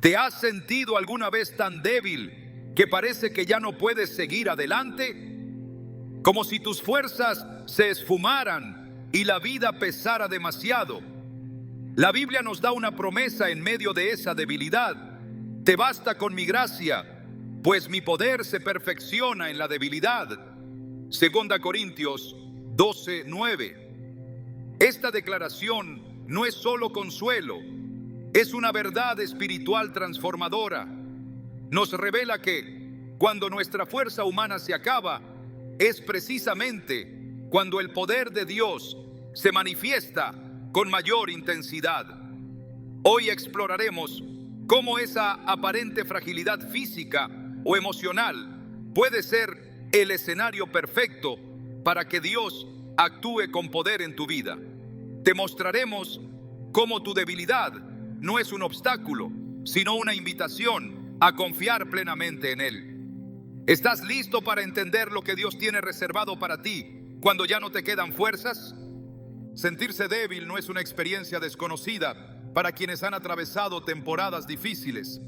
¿Te has sentido alguna vez tan débil que parece que ya no puedes seguir adelante? Como si tus fuerzas se esfumaran y la vida pesara demasiado. La Biblia nos da una promesa en medio de esa debilidad. Te basta con mi gracia, pues mi poder se perfecciona en la debilidad. 2 Corintios 12:9. Esta declaración no es solo consuelo, es una verdad espiritual transformadora. Nos revela que cuando nuestra fuerza humana se acaba, es precisamente cuando el poder de Dios se manifiesta con mayor intensidad. Hoy exploraremos cómo esa aparente fragilidad física o emocional puede ser el escenario perfecto para que Dios actúe con poder en tu vida. Te mostraremos cómo tu debilidad no es un obstáculo, sino una invitación a confiar plenamente en Él. ¿Estás listo para entender lo que Dios tiene reservado para ti cuando ya no te quedan fuerzas? Sentirse débil no es una experiencia desconocida para quienes han atravesado temporadas difíciles.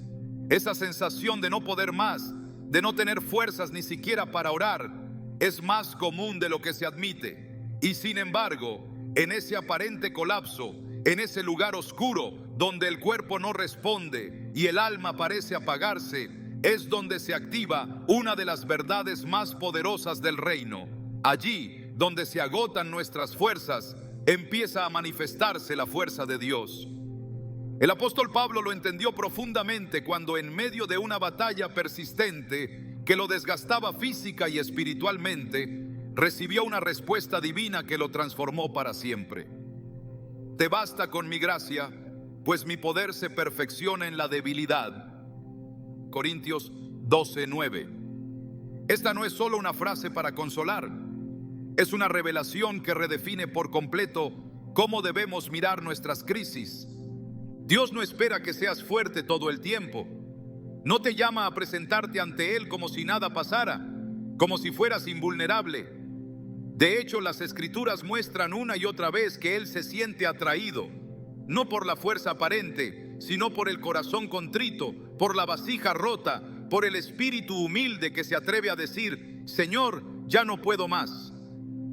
Esa sensación de no poder más, de no tener fuerzas ni siquiera para orar, es más común de lo que se admite. Y sin embargo, en ese aparente colapso, en ese lugar oscuro donde el cuerpo no responde y el alma parece apagarse, es donde se activa una de las verdades más poderosas del reino. Allí, donde se agotan nuestras fuerzas, empieza a manifestarse la fuerza de Dios. El apóstol Pablo lo entendió profundamente cuando en medio de una batalla persistente que lo desgastaba física y espiritualmente, recibió una respuesta divina que lo transformó para siempre. Te basta con mi gracia, pues mi poder se perfecciona en la debilidad. Corintios 12:9. Esta no es solo una frase para consolar, es una revelación que redefine por completo cómo debemos mirar nuestras crisis. Dios no espera que seas fuerte todo el tiempo. No te llama a presentarte ante Él como si nada pasara, como si fueras invulnerable. De hecho, las Escrituras muestran una y otra vez que Él se siente atraído, no por la fuerza aparente, sino por el corazón contrito, por la vasija rota, por el espíritu humilde que se atreve a decir: Señor, ya no puedo más.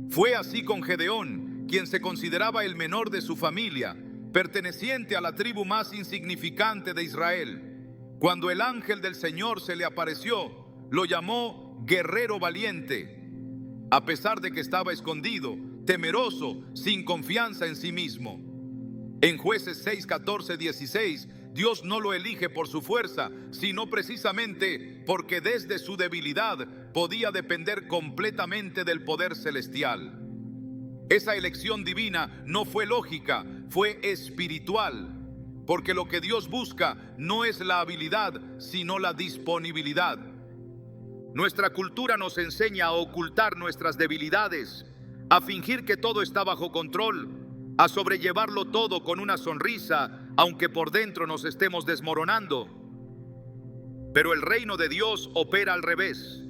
Fue así con Gedeón, quien se consideraba el menor de su familia, perteneciente a la tribu más insignificante de Israel. Cuando el ángel del Señor se le apareció, lo llamó guerrero valiente, a pesar de que estaba escondido, temeroso, sin confianza en sí mismo. En Jueces 6, 14, 16, Dios no lo elige por su fuerza, sino precisamente porque desde su debilidad podía depender completamente del poder celestial. Esa elección divina no fue lógica, fue espiritual, porque lo que Dios busca no es la habilidad, sino la disponibilidad. Nuestra cultura nos enseña a ocultar nuestras debilidades, a fingir que todo está bajo control, a sobrellevarlo todo con una sonrisa, aunque por dentro nos estemos desmoronando. Pero el reino de Dios opera al revés.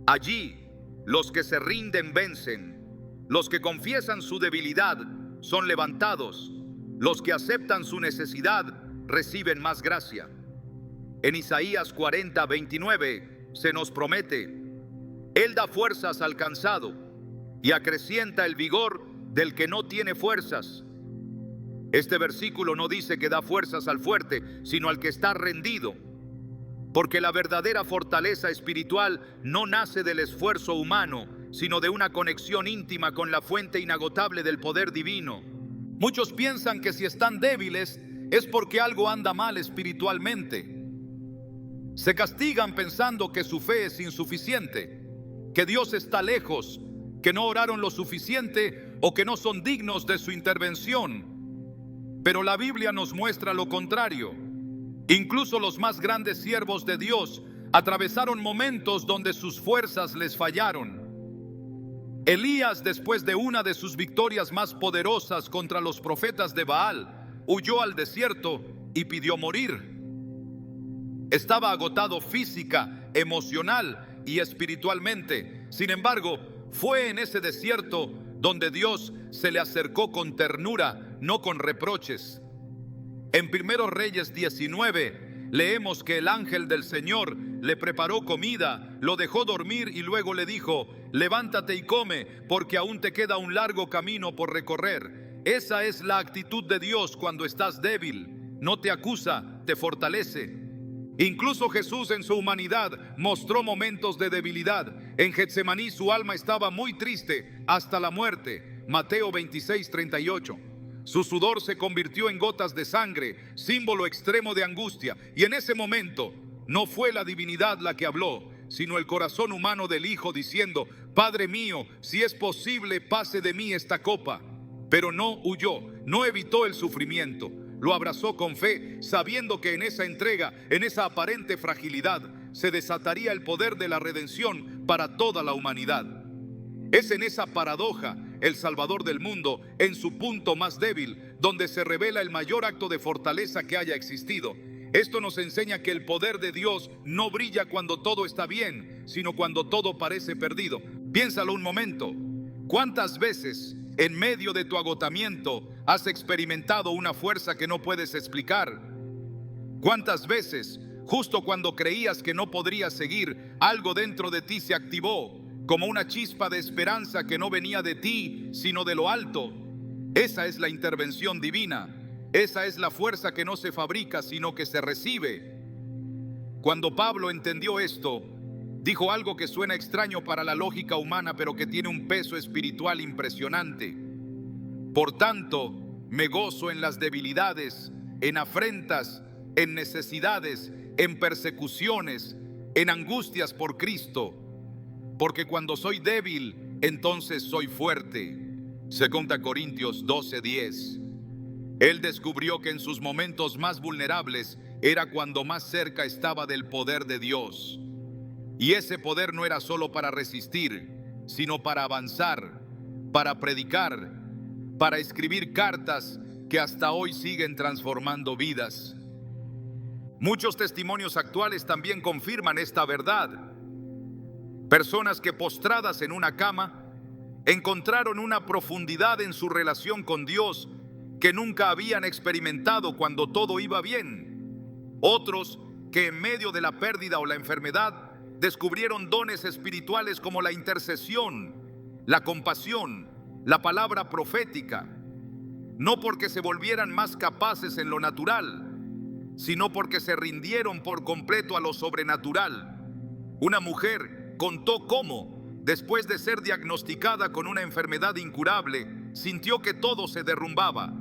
Allí, los que se rinden vencen, los que confiesan su debilidad son levantados, los que aceptan su necesidad reciben más gracia. En Isaías 40, 29 se nos promete: Él da fuerzas al cansado y acrecienta el vigor del que no tiene fuerzas. Este versículo no dice que da fuerzas al fuerte, sino al que está rendido, porque la verdadera fortaleza espiritual no nace del esfuerzo humano, sino de una conexión íntima con la fuente inagotable del poder divino. Muchos piensan que si están débiles es porque algo anda mal espiritualmente. Se castigan pensando que su fe es insuficiente, que Dios está lejos, que no oraron lo suficiente o que no son dignos de su intervención. Pero la Biblia nos muestra lo contrario. Incluso los más grandes siervos de Dios atravesaron momentos donde sus fuerzas les fallaron. Elías, después de una de sus victorias más poderosas contra los profetas de Baal, huyó al desierto y pidió morir. Estaba agotado física, emocional y espiritualmente. Sin embargo, fue en ese desierto donde Dios se le acercó con ternura, no con reproches. En 1 Reyes 19, leemos que el ángel del Señor le preparó comida, lo dejó dormir y luego le dijo: levántate y come, porque aún te queda un largo camino por recorrer. Esa es la actitud de Dios cuando estás débil. No te acusa, te fortalece. Incluso Jesús en su humanidad mostró momentos de debilidad. En Getsemaní su alma estaba muy triste hasta la muerte. Mateo 26:38. Su sudor se convirtió en gotas de sangre, símbolo extremo de angustia. Y en ese momento no fue la divinidad la que habló, sino el corazón humano del Hijo diciendo: Padre mío, si es posible, pase de mí esta copa. Pero no huyó, no evitó el sufrimiento. Lo abrazó con fe, sabiendo que en esa entrega, en esa aparente fragilidad, se desataría el poder de la redención para toda la humanidad. Es en esa paradoja, el Salvador del mundo, en su punto más débil, donde se revela el mayor acto de fortaleza que haya existido. Esto nos enseña que el poder de Dios no brilla cuando todo está bien, sino cuando todo parece perdido. Piénsalo un momento. ¿Cuántas veces en medio de tu agotamiento has experimentado una fuerza que no puedes explicar? ¿Cuántas veces, justo cuando creías que no podrías seguir, algo dentro de ti se activó, como una chispa de esperanza que no venía de ti, sino de lo alto? Esa es la intervención divina. Esa es la fuerza que no se fabrica, sino que se recibe. Cuando Pablo entendió esto, dijo algo que suena extraño para la lógica humana, pero que tiene un peso espiritual impresionante. Por tanto, me gozo en las debilidades, en afrentas, en necesidades, en persecuciones, en angustias por Cristo. Porque cuando soy débil, entonces soy fuerte. 2 Corintios 12:10. Él descubrió que en sus momentos más vulnerables era cuando más cerca estaba del poder de Dios. Y ese poder no era solo para resistir, sino para avanzar, para predicar, para escribir cartas que hasta hoy siguen transformando vidas. Muchos testimonios actuales también confirman esta verdad. Personas que postradas en una cama encontraron una profundidad en su relación con Dios que nunca habían experimentado cuando todo iba bien. Otros que en medio de la pérdida o la enfermedad descubrieron dones espirituales como la intercesión, la compasión, la palabra profética, no porque se volvieran más capaces en lo natural, sino porque se rindieron por completo a lo sobrenatural. Una mujer contó cómo, después de ser diagnosticada con una enfermedad incurable, sintió que todo se derrumbaba.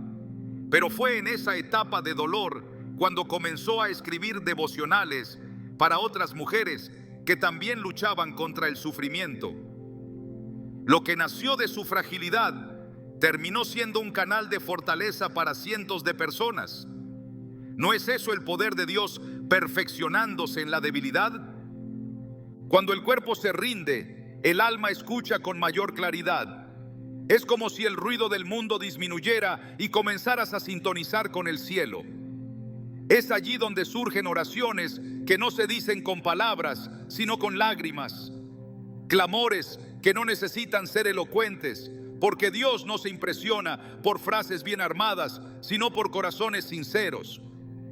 Pero fue en esa etapa de dolor cuando comenzó a escribir devocionales para otras mujeres que también luchaban contra el sufrimiento. Lo que nació de su fragilidad terminó siendo un canal de fortaleza para cientos de personas. ¿No es eso el poder de Dios perfeccionándose en la debilidad? Cuando el cuerpo se rinde, el alma escucha con mayor claridad. Es como si el ruido del mundo disminuyera y comenzaras a sintonizar con el cielo. Es allí donde surgen oraciones que no se dicen con palabras, sino con lágrimas. Clamores que no necesitan ser elocuentes, porque Dios no se impresiona por frases bien armadas, sino por corazones sinceros.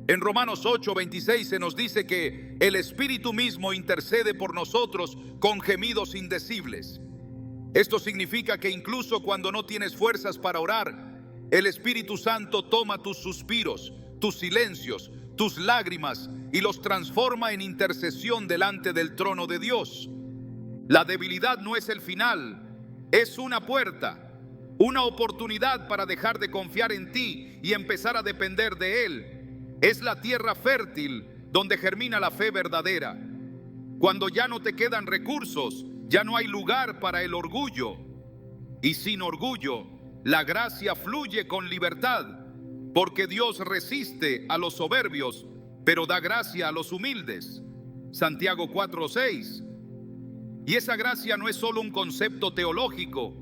En Romanos 8:26 se nos dice que el Espíritu mismo intercede por nosotros con gemidos indecibles. Esto significa que incluso cuando no tienes fuerzas para orar, el Espíritu Santo toma tus suspiros, tus silencios, tus lágrimas y los transforma en intercesión delante del trono de Dios. La debilidad no es el final, es una puerta, una oportunidad para dejar de confiar en ti y empezar a depender de Él. Es la tierra fértil donde germina la fe verdadera. Cuando ya no te quedan recursos, ya no hay lugar para el orgullo. Y sin orgullo, la gracia fluye con libertad, porque Dios resiste a los soberbios, pero da gracia a los humildes. Santiago 4:6. Y esa gracia no es solo un concepto teológico,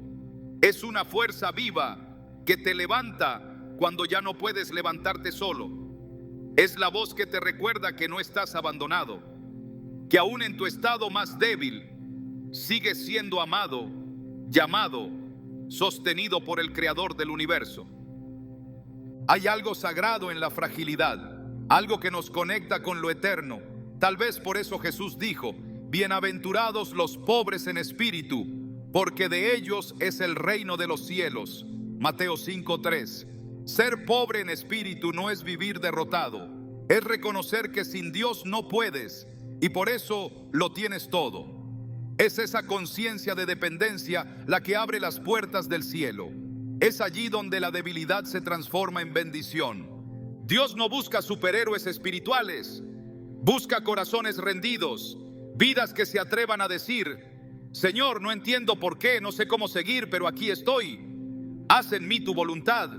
es una fuerza viva que te levanta cuando ya no puedes levantarte solo. Es la voz que te recuerda que no estás abandonado, que aún en tu estado más débil, sigues siendo amado, llamado, sostenido por el Creador del universo. Hay algo sagrado en la fragilidad, algo que nos conecta con lo eterno. Tal vez por eso Jesús dijo: bienaventurados los pobres en espíritu, porque de ellos es el reino de los cielos. Mateo 5:3. Ser pobre en espíritu no es vivir derrotado, es reconocer que sin Dios no puedes y por eso lo tienes todo. Es esa conciencia de dependencia la que abre las puertas del cielo. Es allí donde la debilidad se transforma en bendición. Dios no busca superhéroes espirituales, busca corazones rendidos, vidas que se atrevan a decir: Señor, no entiendo por qué, no sé cómo seguir, pero aquí estoy. Haz en mí tu voluntad.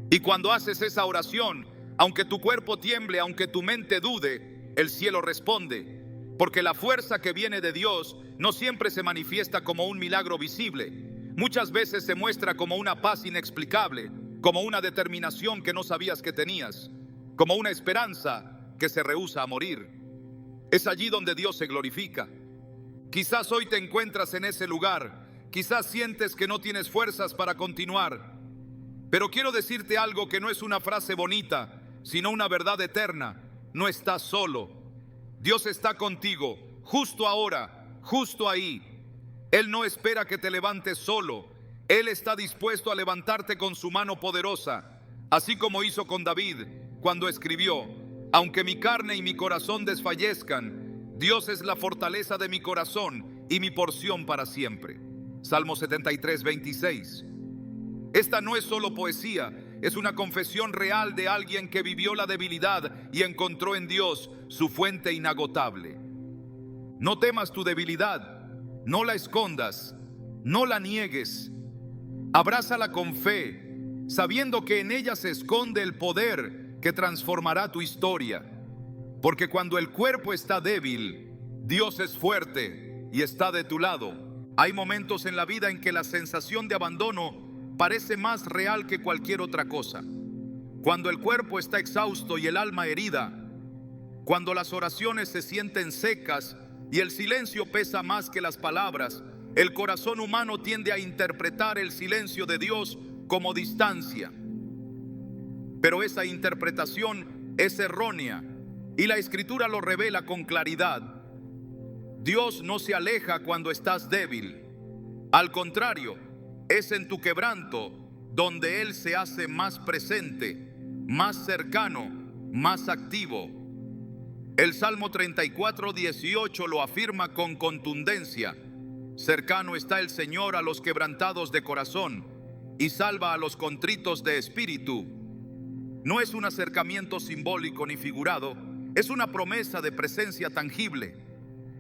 Y cuando haces esa oración, aunque tu cuerpo tiemble, aunque tu mente dude, el cielo responde. Porque la fuerza que viene de Dios no siempre se manifiesta como un milagro visible. Muchas veces se muestra como una paz inexplicable, como una determinación que no sabías que tenías, como una esperanza que se rehúsa a morir. Es allí donde Dios se glorifica. Quizás hoy te encuentras en ese lugar, quizás sientes que no tienes fuerzas para continuar, pero quiero decirte algo que no es una frase bonita, sino una verdad eterna. No estás solo. Dios está contigo, justo ahora, justo ahí. Él no espera que te levantes solo. Él está dispuesto a levantarte con su mano poderosa, así como hizo con David cuando escribió: aunque mi carne y mi corazón desfallezcan, Dios es la fortaleza de mi corazón y mi porción para siempre. Salmo 73:26. Esta no es solo poesía, es una confesión real de alguien que vivió la debilidad y encontró en Dios su fuente inagotable. No temas tu debilidad, no la escondas, no la niegues. Abrázala con fe, sabiendo que en ella se esconde el poder que transformará tu historia. Porque cuando el cuerpo está débil, Dios es fuerte y está de tu lado. Hay momentos en la vida en que la sensación de abandono parece más real que cualquier otra cosa. Cuando el cuerpo está exhausto y el alma herida, cuando las oraciones se sienten secas y el silencio pesa más que las palabras, el corazón humano tiende a interpretar el silencio de Dios como distancia. Pero esa interpretación es errónea y la Escritura lo revela con claridad. Dios no se aleja cuando estás débil. Al contrario, es en tu quebranto donde Él se hace más presente, más cercano, más activo. El Salmo 34:18 lo afirma con contundencia: cercano está el Señor a los quebrantados de corazón y salva a los contritos de espíritu. No es un acercamiento simbólico ni figurado, es una promesa de presencia tangible.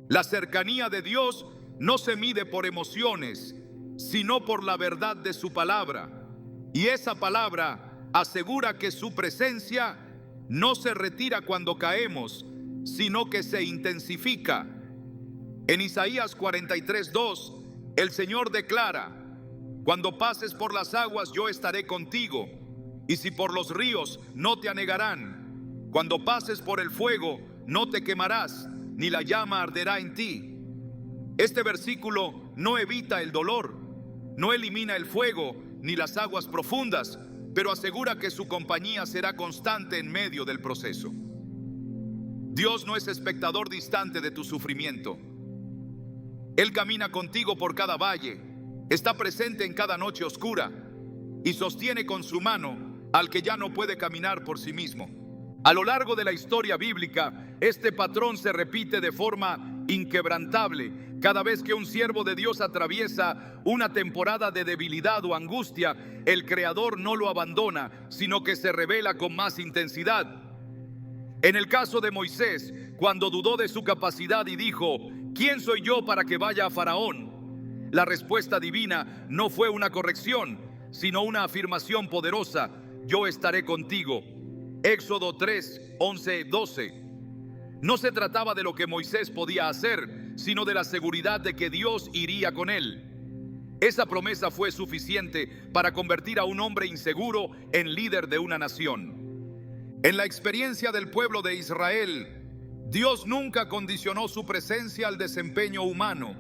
La cercanía de Dios no se mide por emociones, sino por la verdad de su palabra. Y esa palabra asegura que su presencia no se retira cuando caemos, sino que se intensifica. En Isaías 43:2, el Señor declara: cuando pases por las aguas, yo estaré contigo, y si por los ríos, no te anegarán. Cuando pases por el fuego, no te quemarás, ni la llama arderá en ti. Este versículo no evita el dolor, no elimina el fuego ni las aguas profundas, pero asegura que su compañía será constante en medio del proceso. Dios no es espectador distante de tu sufrimiento. Él camina contigo por cada valle, está presente en cada noche oscura y sostiene con su mano al que ya no puede caminar por sí mismo. A lo largo de la historia bíblica, este patrón se repite de forma inquebrantable. Cada vez que un siervo de Dios atraviesa una temporada de debilidad o angustia, el Creador no lo abandona, sino que se revela con más intensidad. En el caso de Moisés, cuando dudó de su capacidad y dijo: ¿quién soy yo para que vaya a Faraón? La respuesta divina no fue una corrección, sino una afirmación poderosa: yo estaré contigo. Éxodo 3, 11, 12. No se trataba de lo que Moisés podía hacer, sino de la seguridad de que Dios iría con él. Esa promesa fue suficiente para convertir a un hombre inseguro en líder de una nación. En la experiencia del pueblo de Israel, Dios nunca condicionó su presencia al desempeño humano.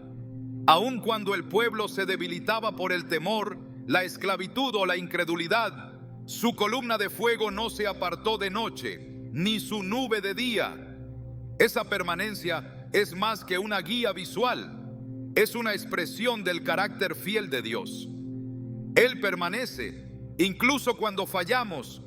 Aun cuando el pueblo se debilitaba por el temor, la esclavitud o la incredulidad, su columna de fuego no se apartó de noche. ni su nube de día. Esa permanencia es más que una guía visual, es una expresión del carácter fiel de Dios. Él permanece, incluso cuando fallamos,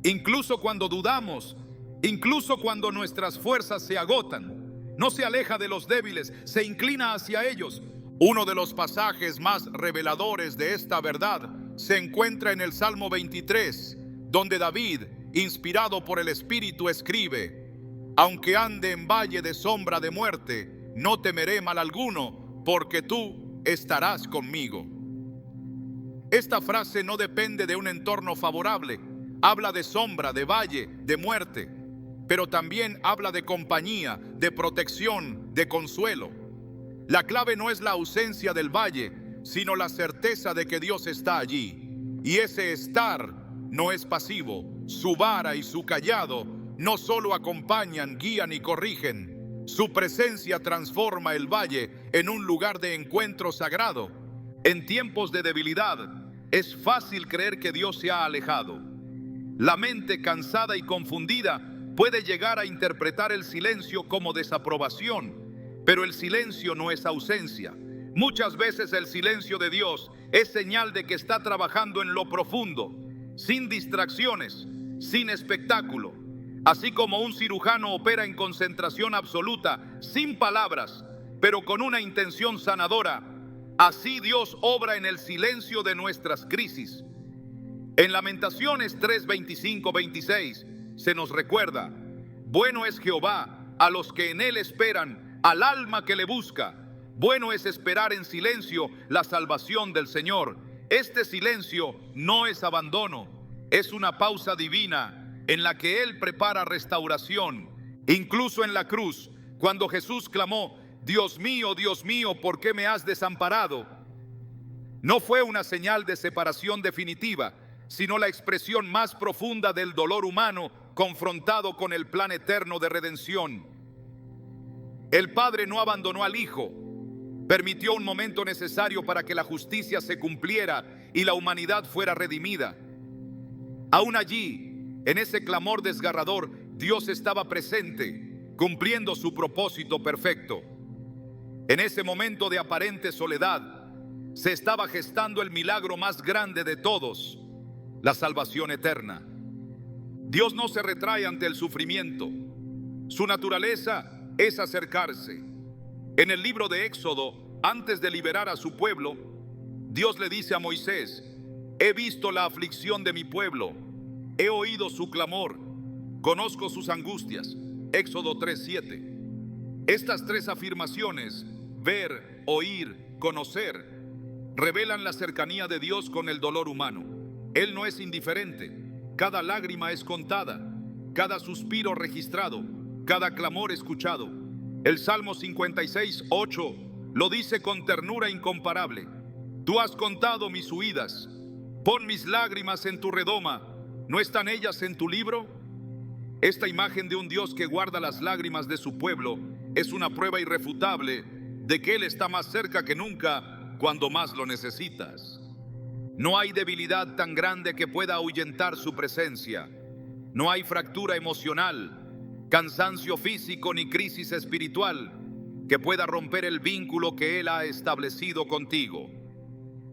incluso cuando dudamos, incluso cuando nuestras fuerzas se agotan. No se aleja de los débiles, se inclina hacia ellos. Uno de los pasajes más reveladores de esta verdad se encuentra en el Salmo 23, donde David, inspirado por el Espíritu, escribe: aunque ande en valle de sombra de muerte, no temeré mal alguno, porque tú estarás conmigo. Esta frase no depende de un entorno favorable. Habla de sombra, de valle, de muerte, pero también habla de compañía, de protección, de consuelo. La clave no es la ausencia del valle, sino la certeza de que Dios está allí. Y ese estar no es pasivo. Su vara y su cayado no solo acompañan, guían y corrigen. Su presencia transforma el valle en un lugar de encuentro sagrado. En tiempos de debilidad, es fácil creer que Dios se ha alejado. La mente cansada y confundida puede llegar a interpretar el silencio como desaprobación, pero el silencio no es ausencia. Muchas veces el silencio de Dios es señal de que está trabajando en lo profundo, sin distracciones, sin espectáculo. Así como un cirujano opera en concentración absoluta, sin palabras, pero con una intención sanadora, así Dios obra en el silencio de nuestras crisis. En Lamentaciones 3:25-26 se nos recuerda: bueno es Jehová a los que en él esperan, al alma que le busca. Bueno es esperar en silencio la salvación del Señor. Este silencio no es abandono, es una pausa divina en la que Él prepara restauración. Incluso en la cruz, cuando Jesús clamó: Dios mío, ¿por qué me has desamparado?, no fue una señal de separación definitiva, sino la expresión más profunda del dolor humano confrontado con el plan eterno de redención. El Padre no abandonó al Hijo, permitió un momento necesario para que la justicia se cumpliera y la humanidad fuera redimida. Aún allí, en ese clamor desgarrador, Dios estaba presente, cumpliendo su propósito perfecto. En ese momento de aparente soledad, se estaba gestando el milagro más grande de todos, la salvación eterna. Dios no se retrae ante el sufrimiento. Su naturaleza es acercarse. En el libro de Éxodo, antes de liberar a su pueblo, Dios le dice a Moisés: he visto la aflicción de mi pueblo, he oído su clamor, conozco sus angustias. Éxodo 3:7. Estas tres afirmaciones, ver, oír, conocer, revelan la cercanía de Dios con el dolor humano. Él no es indiferente. Cada lágrima es contada, cada suspiro registrado, cada clamor escuchado. El Salmo 56:8 lo dice con ternura incomparable: tú has contado mis huidas, pon mis lágrimas en tu redoma, ¿no están ellas en tu libro? Esta imagen de un Dios que guarda las lágrimas de su pueblo es una prueba irrefutable de que Él está más cerca que nunca cuando más lo necesitas. No hay debilidad tan grande que pueda ahuyentar su presencia. No hay fractura emocional, cansancio físico ni crisis espiritual que pueda romper el vínculo que Él ha establecido contigo.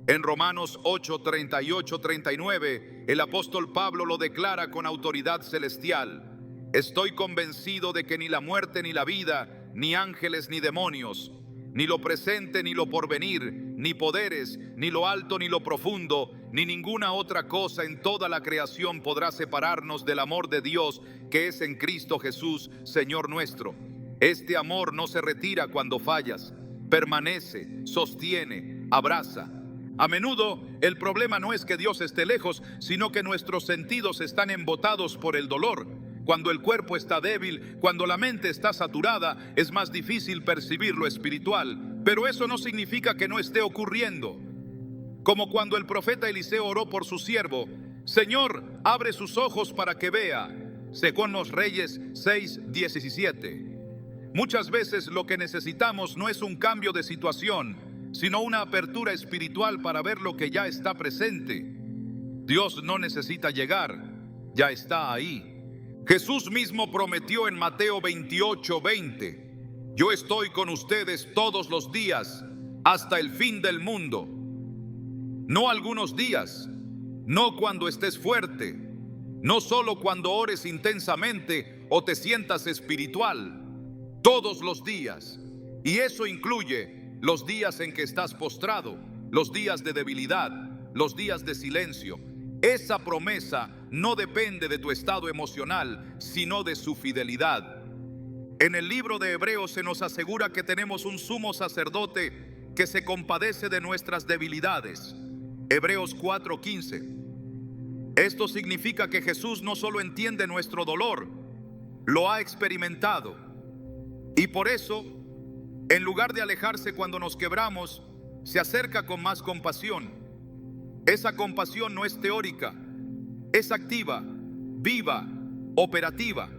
En Romanos 8:38-39, el apóstol Pablo lo declara con autoridad celestial: estoy convencido de que ni la muerte ni la vida, ni ángeles ni demonios, ni lo presente ni lo porvenir, ni poderes, ni lo alto ni lo profundo, ni ninguna otra cosa en toda la creación podrá separarnos del amor de Dios que es en Cristo Jesús, Señor nuestro. Este amor no se retira cuando fallas, permanece, sostiene, abraza. A menudo el problema no es que Dios esté lejos, sino que nuestros sentidos están embotados por el dolor. Cuando el cuerpo está débil, cuando la mente está saturada, es más difícil percibir lo espiritual. Pero eso no significa que no esté ocurriendo. Como cuando el profeta Eliseo oró por su siervo: Señor, abre sus ojos para que vea. Según los Reyes 6:17. Muchas veces lo que necesitamos no es un cambio de situación, sino una apertura espiritual para ver lo que ya está presente. Dios no necesita llegar, ya está ahí. Jesús mismo prometió en Mateo 28:20: yo estoy con ustedes todos los días hasta el fin del mundo. No algunos días, no cuando estés fuerte, no solo cuando ores intensamente o te sientas espiritual, todos los días. Y eso incluye los días en que estás postrado, los días de debilidad, los días de silencio. Esa promesa no depende de tu estado emocional, sino de su fidelidad. En el libro de Hebreos se nos asegura que tenemos un sumo sacerdote que se compadece de nuestras debilidades. Hebreos 4:15. Esto significa que Jesús no solo entiende nuestro dolor, lo ha experimentado. Y por eso, en lugar de alejarse cuando nos quebramos, se acerca con más compasión. Esa compasión no es teórica, es activa, viva, operativa.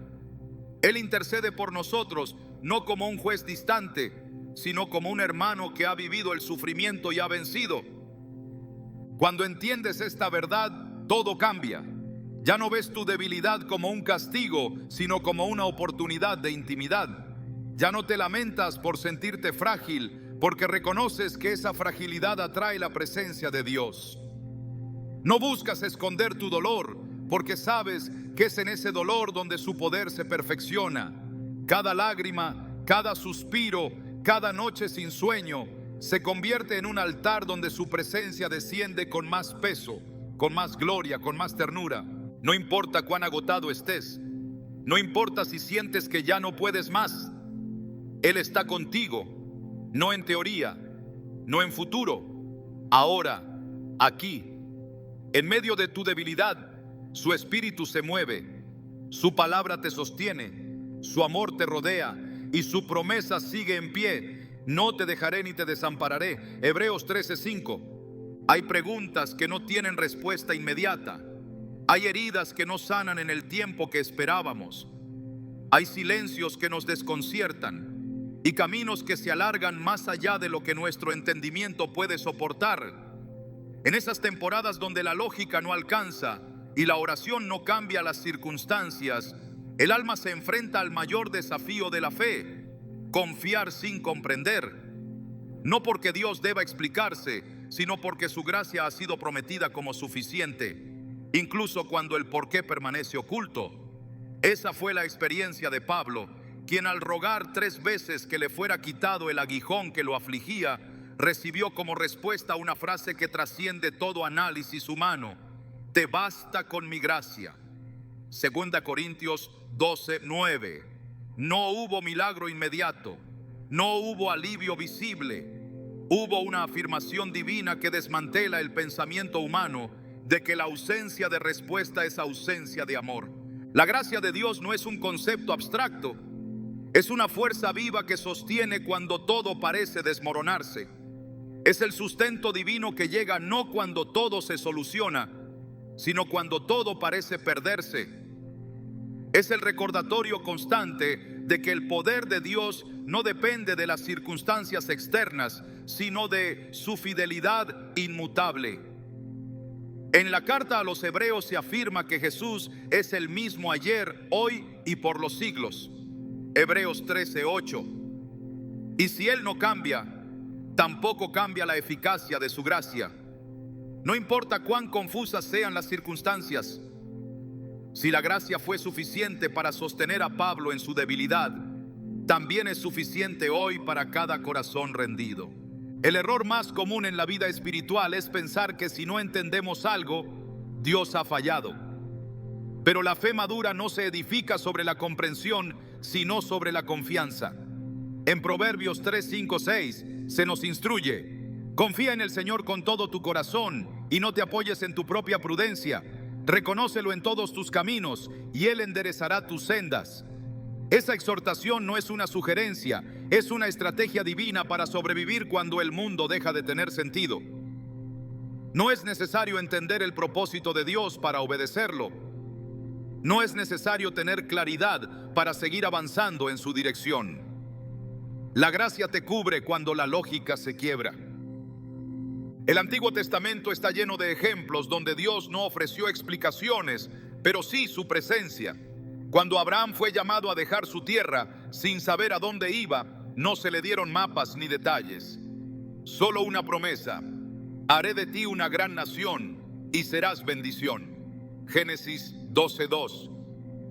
Él intercede por nosotros, no como un juez distante, sino como un hermano que ha vivido el sufrimiento y ha vencido. Cuando entiendes esta verdad, todo cambia. Ya no ves tu debilidad como un castigo, sino como una oportunidad de intimidad. Ya no te lamentas por sentirte frágil, porque reconoces que esa fragilidad atrae la presencia de Dios. No buscas esconder tu dolor, porque sabes que es en ese dolor donde su poder se perfecciona. Cada lágrima, cada suspiro, cada noche sin sueño se convierte en un altar donde su presencia desciende con más peso, con más gloria, con más ternura. No importa cuán agotado estés, no importa si sientes que ya no puedes más, Él está contigo, no en teoría, no en futuro, ahora, aquí. En medio de tu debilidad, su espíritu se mueve, su palabra te sostiene, su amor te rodea y su promesa sigue en pie. No te dejaré ni te desampararé. Hebreos 13:5. Hay preguntas que no tienen respuesta inmediata. Hay heridas que no sanan en el tiempo que esperábamos. Hay silencios que nos desconciertan y caminos que se alargan más allá de lo que nuestro entendimiento puede soportar. En esas temporadas donde la lógica no alcanza y la oración no cambia las circunstancias, el alma se enfrenta al mayor desafío de la fe: confiar sin comprender. No porque Dios deba explicarse, sino porque su gracia ha sido prometida como suficiente, incluso cuando el porqué permanece oculto. Esa fue la experiencia de Pablo, quien al rogar 3 veces que le fuera quitado el aguijón que lo afligía, recibió como respuesta una frase que trasciende todo análisis humano: te basta con mi gracia. 2 Corintios 12:9. No hubo milagro inmediato, no hubo alivio visible, hubo una afirmación divina que desmantela el pensamiento humano de que la ausencia de respuesta es ausencia de amor. La gracia de Dios no es un concepto abstracto, es una fuerza viva que sostiene cuando todo parece desmoronarse. Es el sustento divino que llega no cuando todo se soluciona, sino cuando todo parece perderse. Es el recordatorio constante de que el poder de Dios no depende de las circunstancias externas, sino de su fidelidad inmutable. En la carta a los Hebreos se afirma que Jesús es el mismo ayer, hoy y por los siglos. Hebreos 13:8. Y si Él no cambia, tampoco cambia la eficacia de su gracia. No importa cuán confusas sean las circunstancias, si la gracia fue suficiente para sostener a Pablo en su debilidad, también es suficiente hoy para cada corazón rendido. El error más común en la vida espiritual es pensar que si no entendemos algo, Dios ha fallado. Pero la fe madura no se edifica sobre la comprensión, sino sobre la confianza. En Proverbios 3, 5, 6 se nos instruye: confía en el Señor con todo tu corazón y no te apoyes en tu propia prudencia. Reconócelo en todos tus caminos y Él enderezará tus sendas. Esa exhortación no es una sugerencia, es una estrategia divina para sobrevivir cuando el mundo deja de tener sentido. No es necesario entender el propósito de Dios para obedecerlo. No es necesario tener claridad para seguir avanzando en su dirección. La gracia te cubre cuando la lógica se quiebra. El Antiguo Testamento está lleno de ejemplos donde Dios no ofreció explicaciones, pero sí su presencia. Cuando Abraham fue llamado a dejar su tierra sin saber a dónde iba, no se le dieron mapas ni detalles. Solo una promesa: haré de ti una gran nación y serás bendición. Génesis 12:2.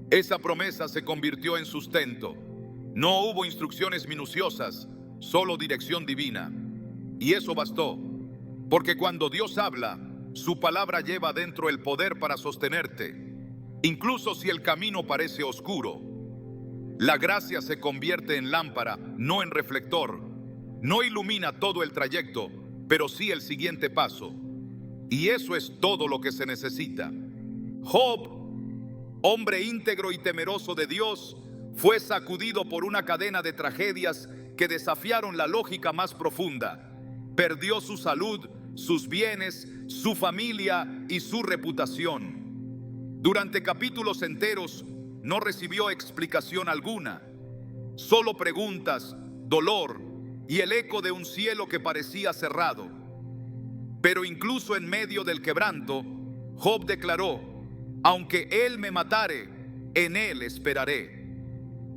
Esa promesa se convirtió en sustento. No hubo instrucciones minuciosas, solo dirección divina. Y eso bastó, porque cuando Dios habla, su palabra lleva dentro el poder para sostenerte, incluso si el camino parece oscuro. La gracia se convierte en lámpara, no en reflector. No ilumina todo el trayecto, pero sí el siguiente paso. Y eso es todo lo que se necesita. Job, hombre íntegro y temeroso de Dios, fue sacudido por una cadena de tragedias que desafiaron la lógica más profunda. Perdió su salud, sus bienes, su familia y su reputación. Durante capítulos enteros no recibió explicación alguna, solo preguntas, dolor y el eco de un cielo que parecía cerrado. Pero incluso en medio del quebranto, Job declaró: aunque él me matare, en él esperaré.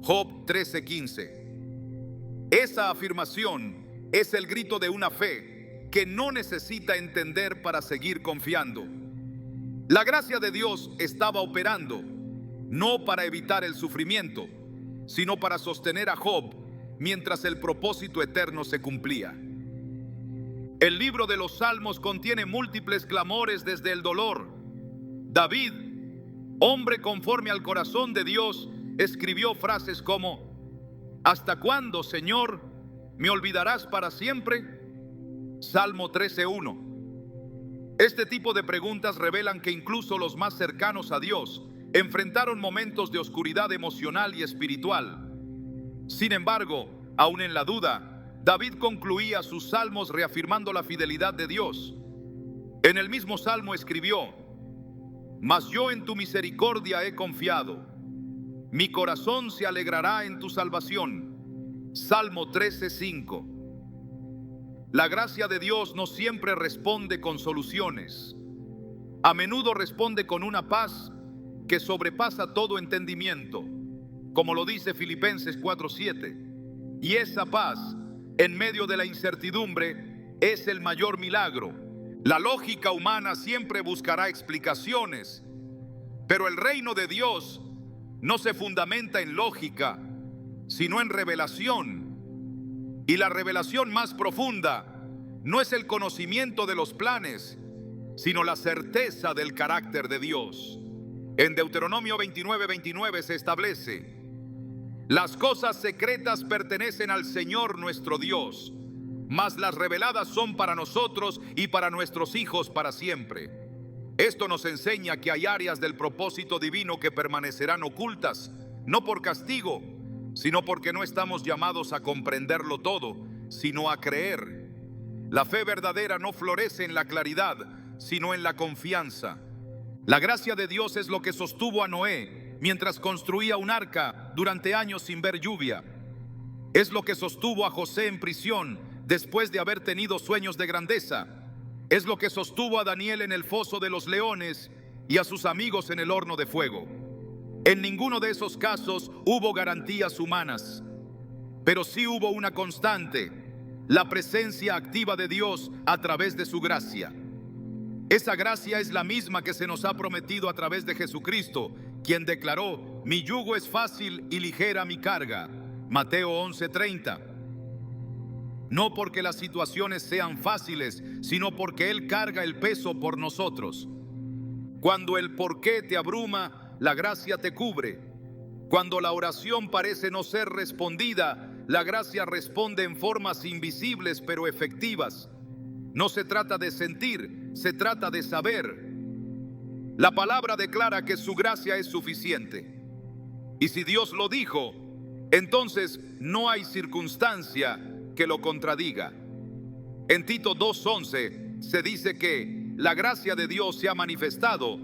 Job 13:15. Esa afirmación es el grito de una fe que no necesita entender para seguir confiando. La gracia de Dios estaba operando, no para evitar el sufrimiento, sino para sostener a Job mientras el propósito eterno se cumplía. El libro de los Salmos contiene múltiples clamores desde el dolor. David, hombre conforme al corazón de Dios, escribió frases como: ¿hasta cuándo, Señor, me olvidarás para siempre? Salmo 13:1. Este tipo de preguntas revelan que incluso los más cercanos a Dios enfrentaron momentos de oscuridad emocional y espiritual. Sin embargo, aún en la duda, David concluía sus salmos reafirmando la fidelidad de Dios. En el mismo salmo escribió: mas yo en tu misericordia he confiado, mi corazón se alegrará en tu salvación. Salmo 13:5. La gracia de Dios no siempre responde con soluciones. A menudo responde con una paz que sobrepasa todo entendimiento, como lo dice Filipenses 4:7. Y esa paz, en medio de la incertidumbre, es el mayor milagro. La lógica humana siempre buscará explicaciones, pero el reino de Dios no se fundamenta en lógica, sino en revelación. Y la revelación más profunda no es el conocimiento de los planes, sino la certeza del carácter de Dios. En Deuteronomio 29:29 se establece: las cosas secretas pertenecen al Señor nuestro Dios, mas las reveladas son para nosotros y para nuestros hijos para siempre. Esto nos enseña que hay áreas del propósito divino que permanecerán ocultas, no por castigo, sino porque no estamos llamados a comprenderlo todo, sino a creer. La fe verdadera no florece en la claridad, sino en la confianza. La gracia de Dios es lo que sostuvo a Noé mientras construía un arca durante años sin ver lluvia. Es lo que sostuvo a José en prisión después de haber tenido sueños de grandeza. Es lo que sostuvo a Daniel en el foso de los leones y a sus amigos en el horno de fuego. En ninguno de esos casos hubo garantías humanas, pero sí hubo una constante: la presencia activa de Dios a través de su gracia. Esa gracia es la misma que se nos ha prometido a través de Jesucristo, quien declaró: mi yugo es fácil y ligera mi carga. Mateo 11:30. No porque las situaciones sean fáciles, sino porque Él carga el peso por nosotros. Cuando el porqué te abruma, la gracia te cubre. Cuando la oración parece no ser respondida, la gracia responde en formas invisibles pero efectivas. No se trata de sentir, se trata de saber. La palabra declara que su gracia es suficiente. Y si Dios lo dijo, entonces no hay circunstancia que lo contradiga. En Tito 2:11 se dice que la gracia de Dios se ha manifestado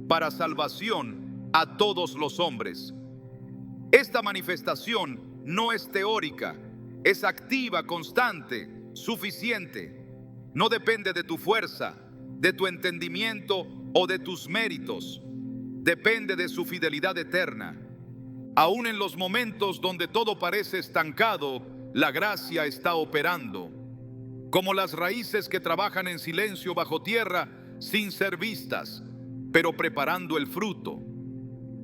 para salvación a todos los hombres. Esta manifestación no es teórica, es activa, constante, suficiente. No depende de tu fuerza, de tu entendimiento o de tus méritos. Depende de su fidelidad eterna. Aún en los momentos donde todo parece estancado, la gracia está operando. Como las raíces que trabajan en silencio bajo tierra sin ser vistas, pero preparando el fruto.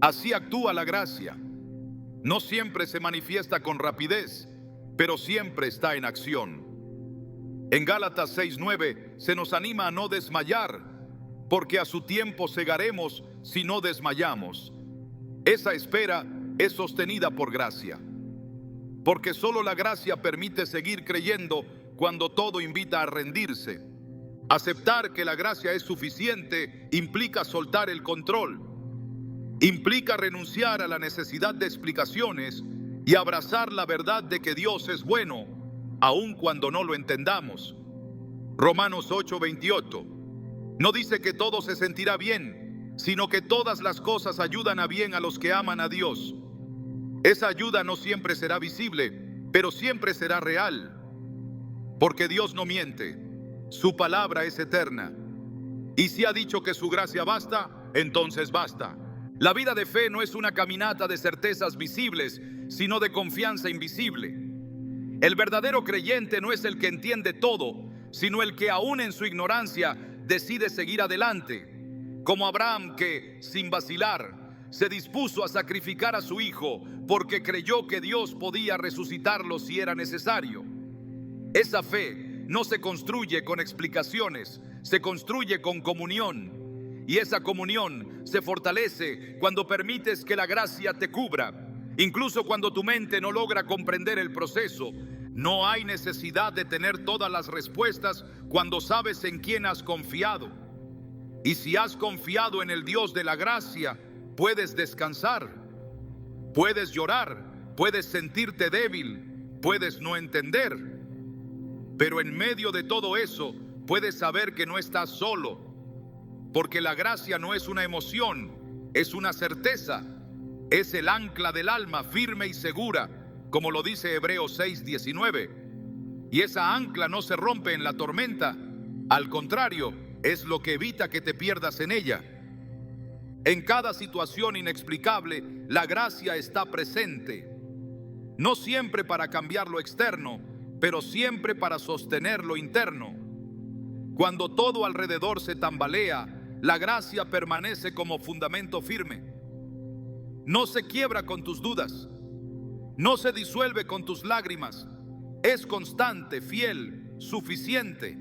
Así actúa la gracia. No siempre se manifiesta con rapidez, pero siempre está en acción. En Gálatas 6:9 se nos anima a no desmayar, porque a su tiempo segaremos si no desmayamos. Esa espera es sostenida por gracia, porque solo la gracia permite seguir creyendo cuando todo invita a rendirse. Aceptar que la gracia es suficiente implica soltar el control, implica renunciar a la necesidad de explicaciones y abrazar la verdad de que Dios es bueno, aun cuando no lo entendamos. Romanos 8:28 no dice que todo se sentirá bien, sino que todas las cosas ayudan a bien a los que aman a Dios. Esa ayuda no siempre será visible, pero siempre será real, porque Dios no miente, su palabra es eterna. Y si ha dicho que su gracia basta, entonces basta. La vida de fe no es una caminata de certezas visibles, sino de confianza invisible. El verdadero creyente no es el que entiende todo, sino el que aún en su ignorancia decide seguir adelante, como Abraham, que sin vacilar se dispuso a sacrificar a su hijo porque creyó que Dios podía resucitarlo si era necesario. Esa fe no se construye con explicaciones, se construye con comunión. Y esa comunión se fortalece cuando permites que la gracia te cubra, incluso cuando tu mente no logra comprender el proceso. No hay necesidad de tener todas las respuestas cuando sabes en quién has confiado. Y si has confiado en el Dios de la gracia, puedes descansar, puedes llorar, puedes sentirte débil, puedes no entender. Pero en medio de todo eso, puedes saber que no estás solo, porque la gracia no es una emoción, es una certeza, es el ancla del alma firme y segura, como lo dice Hebreos 6:19. Y esa ancla no se rompe en la tormenta, al contrario, es lo que evita que te pierdas en ella. En cada situación inexplicable, la gracia está presente, no siempre para cambiar lo externo, pero siempre para sostener lo interno. Cuando todo alrededor se tambalea, la gracia permanece como fundamento firme. No se quiebra con tus dudas, no se disuelve con tus lágrimas. Es constante, fiel, suficiente,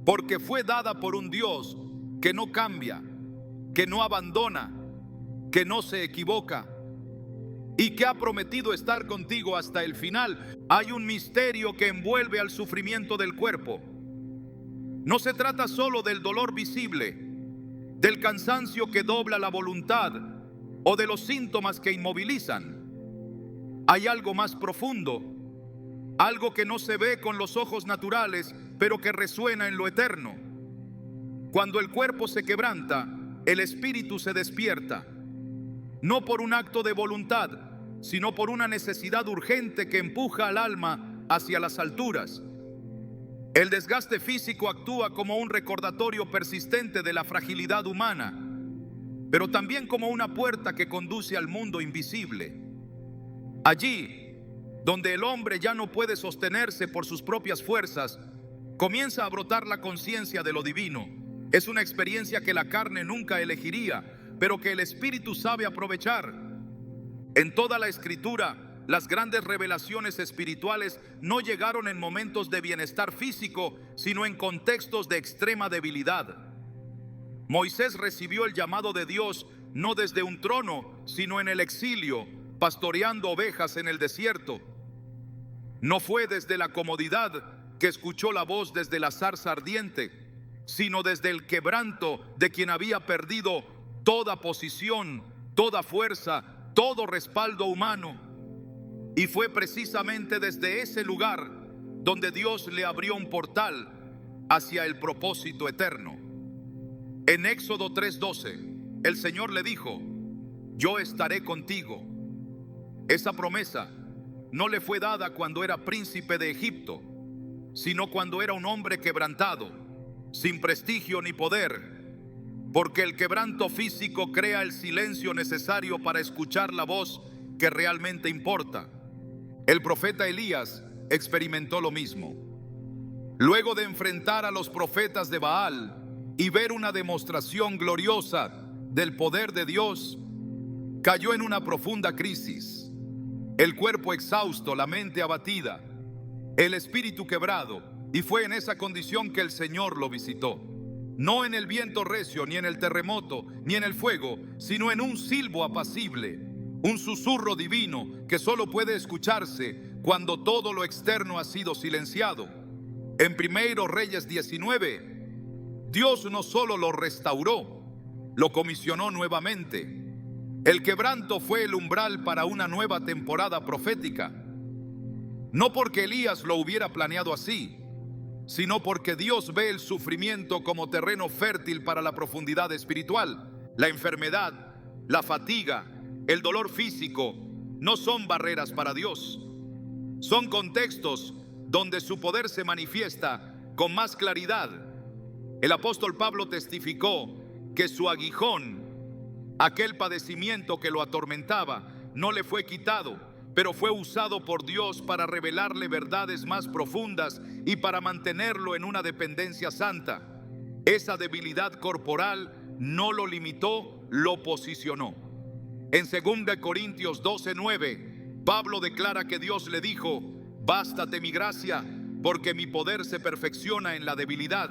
porque fue dada por un Dios que no cambia, que no abandona, que no se equivoca y que ha prometido estar contigo hasta el final. Hay un misterio que envuelve al sufrimiento del cuerpo. No se trata solo del dolor visible, del cansancio que dobla la voluntad o de los síntomas que inmovilizan. Hay algo más profundo, algo que no se ve con los ojos naturales, pero que resuena en lo eterno. Cuando el cuerpo se quebranta, el espíritu se despierta, no por un acto de voluntad, sino por una necesidad urgente que empuja al alma hacia las alturas. El desgaste físico actúa como un recordatorio persistente de la fragilidad humana, pero también como una puerta que conduce al mundo invisible. Allí, donde el hombre ya no puede sostenerse por sus propias fuerzas, comienza a brotar la conciencia de lo divino. Es una experiencia que la carne nunca elegiría, pero que el espíritu sabe aprovechar. En toda la escritura, las grandes revelaciones espirituales no llegaron en momentos de bienestar físico, sino en contextos de extrema debilidad. Moisés recibió el llamado de Dios no desde un trono, sino en el exilio, pastoreando ovejas en el desierto. No fue desde la comodidad que escuchó la voz desde la zarza ardiente, sino desde el quebranto de quien había perdido toda posición, toda fuerza, todo respaldo humano. Y fue precisamente desde ese lugar donde Dios le abrió un portal hacia el propósito eterno. En Éxodo 3:12, el Señor le dijo: yo estaré contigo. Esa promesa no le fue dada cuando era príncipe de Egipto, sino cuando era un hombre quebrantado, sin prestigio ni poder, porque el quebranto físico crea el silencio necesario para escuchar la voz que realmente importa. El profeta Elías experimentó lo mismo. Luego de enfrentar a los profetas de Baal y ver una demostración gloriosa del poder de Dios, cayó en una profunda crisis. El cuerpo exhausto, la mente abatida, el espíritu quebrado, y fue en esa condición que el Señor lo visitó. No en el viento recio, ni en el terremoto, ni en el fuego, sino en un silbo apacible, un susurro divino que solo puede escucharse cuando todo lo externo ha sido silenciado. En 1 Reyes 19, Dios no solo lo restauró, lo comisionó nuevamente. El quebranto fue el umbral para una nueva temporada profética. No porque Elías lo hubiera planeado así, sino porque Dios ve el sufrimiento como terreno fértil para la profundidad espiritual. La enfermedad, la fatiga, el dolor físico no son barreras para Dios. Son contextos donde su poder se manifiesta con más claridad. El apóstol Pablo testificó que su aguijón, aquel padecimiento que lo atormentaba, no le fue quitado, pero fue usado por Dios para revelarle verdades más profundas y para mantenerlo en una dependencia santa. Esa debilidad corporal no lo limitó, lo posicionó. En 2 Corintios 12:9, Pablo declara que Dios le dijo: bástate mi gracia, porque mi poder se perfecciona en la debilidad.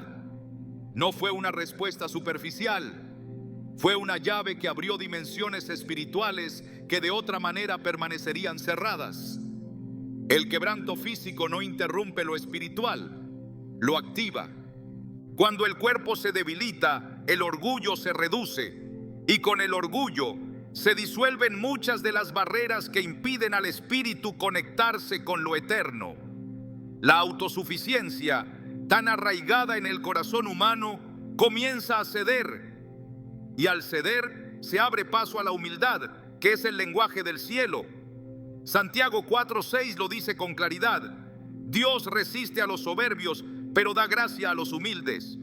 No fue una respuesta superficial. Fue una llave que abrió dimensiones espirituales que de otra manera permanecerían cerradas. El quebranto físico no interrumpe lo espiritual, lo activa. Cuando el cuerpo se debilita, el orgullo se reduce, y con el orgullo se disuelven muchas de las barreras que impiden al espíritu conectarse con lo eterno. La autosuficiencia, tan arraigada en el corazón humano, comienza a ceder. Y al ceder se abre paso a la humildad, que es el lenguaje del cielo. Santiago 4:6 lo dice con claridad: Dios resiste a los soberbios, pero da gracia a los humildes.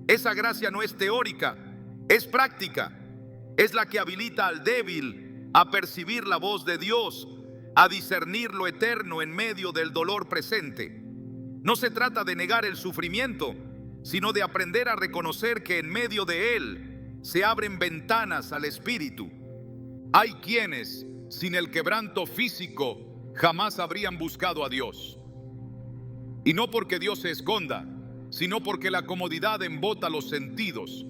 Esa gracia no es teórica, es práctica. Es la que habilita al débil a percibir la voz de Dios, a discernir lo eterno en medio del dolor presente. No se trata de negar el sufrimiento, sino de aprender a reconocer que en medio de él se abren ventanas al espíritu. Hay quienes, sin el quebranto físico, jamás habrían buscado a Dios. Y no porque Dios se esconda, sino porque la comodidad embota los sentidos.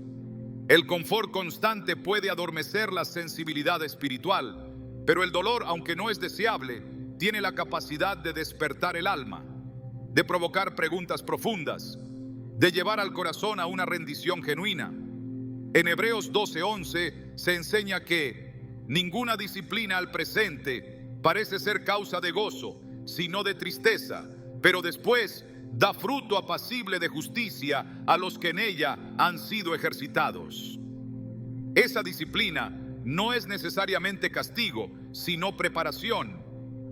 El confort constante puede adormecer la sensibilidad espiritual, pero el dolor, aunque no es deseable, tiene la capacidad de despertar el alma, de provocar preguntas profundas, de llevar al corazón a una rendición genuina. En Hebreos 12:11 se enseña que ninguna disciplina al presente parece ser causa de gozo, sino de tristeza, pero después da fruto apacible de justicia a los que en ella han sido ejercitados. Esa disciplina no es necesariamente castigo, sino preparación,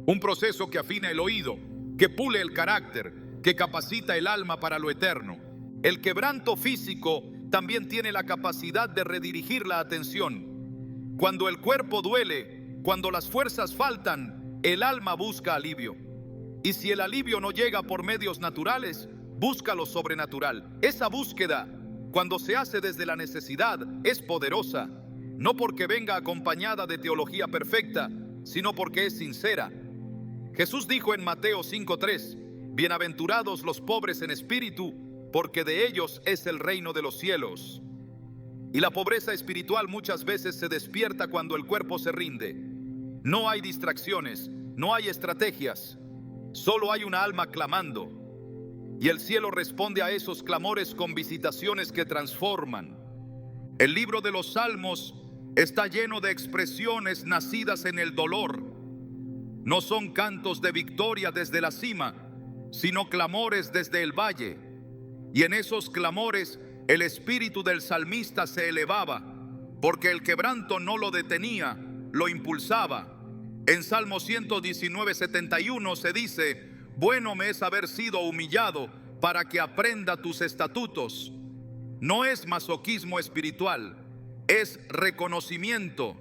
un proceso que afina el oído, que pule el carácter, que capacita el alma para lo eterno. El quebranto físico también tiene la capacidad de redirigir la atención. Cuando el cuerpo duele, cuando las fuerzas faltan, el alma busca alivio. Y si el alivio no llega por medios naturales, busca lo sobrenatural. Esa búsqueda, cuando se hace desde la necesidad, es poderosa, no porque venga acompañada de teología perfecta, sino porque es sincera. Jesús dijo en Mateo 5:3, bienaventurados los pobres en espíritu, porque de ellos es el reino de los cielos. Y la pobreza espiritual muchas veces se despierta cuando el cuerpo se rinde. No hay distracciones, no hay estrategias, solo hay una alma clamando. Y el cielo responde a esos clamores con visitaciones que transforman. El libro de los Salmos está lleno de expresiones nacidas en el dolor. No son cantos de victoria desde la cima, sino clamores desde el valle. Y en esos clamores el espíritu del salmista se elevaba, porque el quebranto no lo detenía, lo impulsaba. En Salmo 119:71 se dice: bueno me es haber sido humillado para que aprenda tus estatutos. No es masoquismo espiritual, es reconocimiento.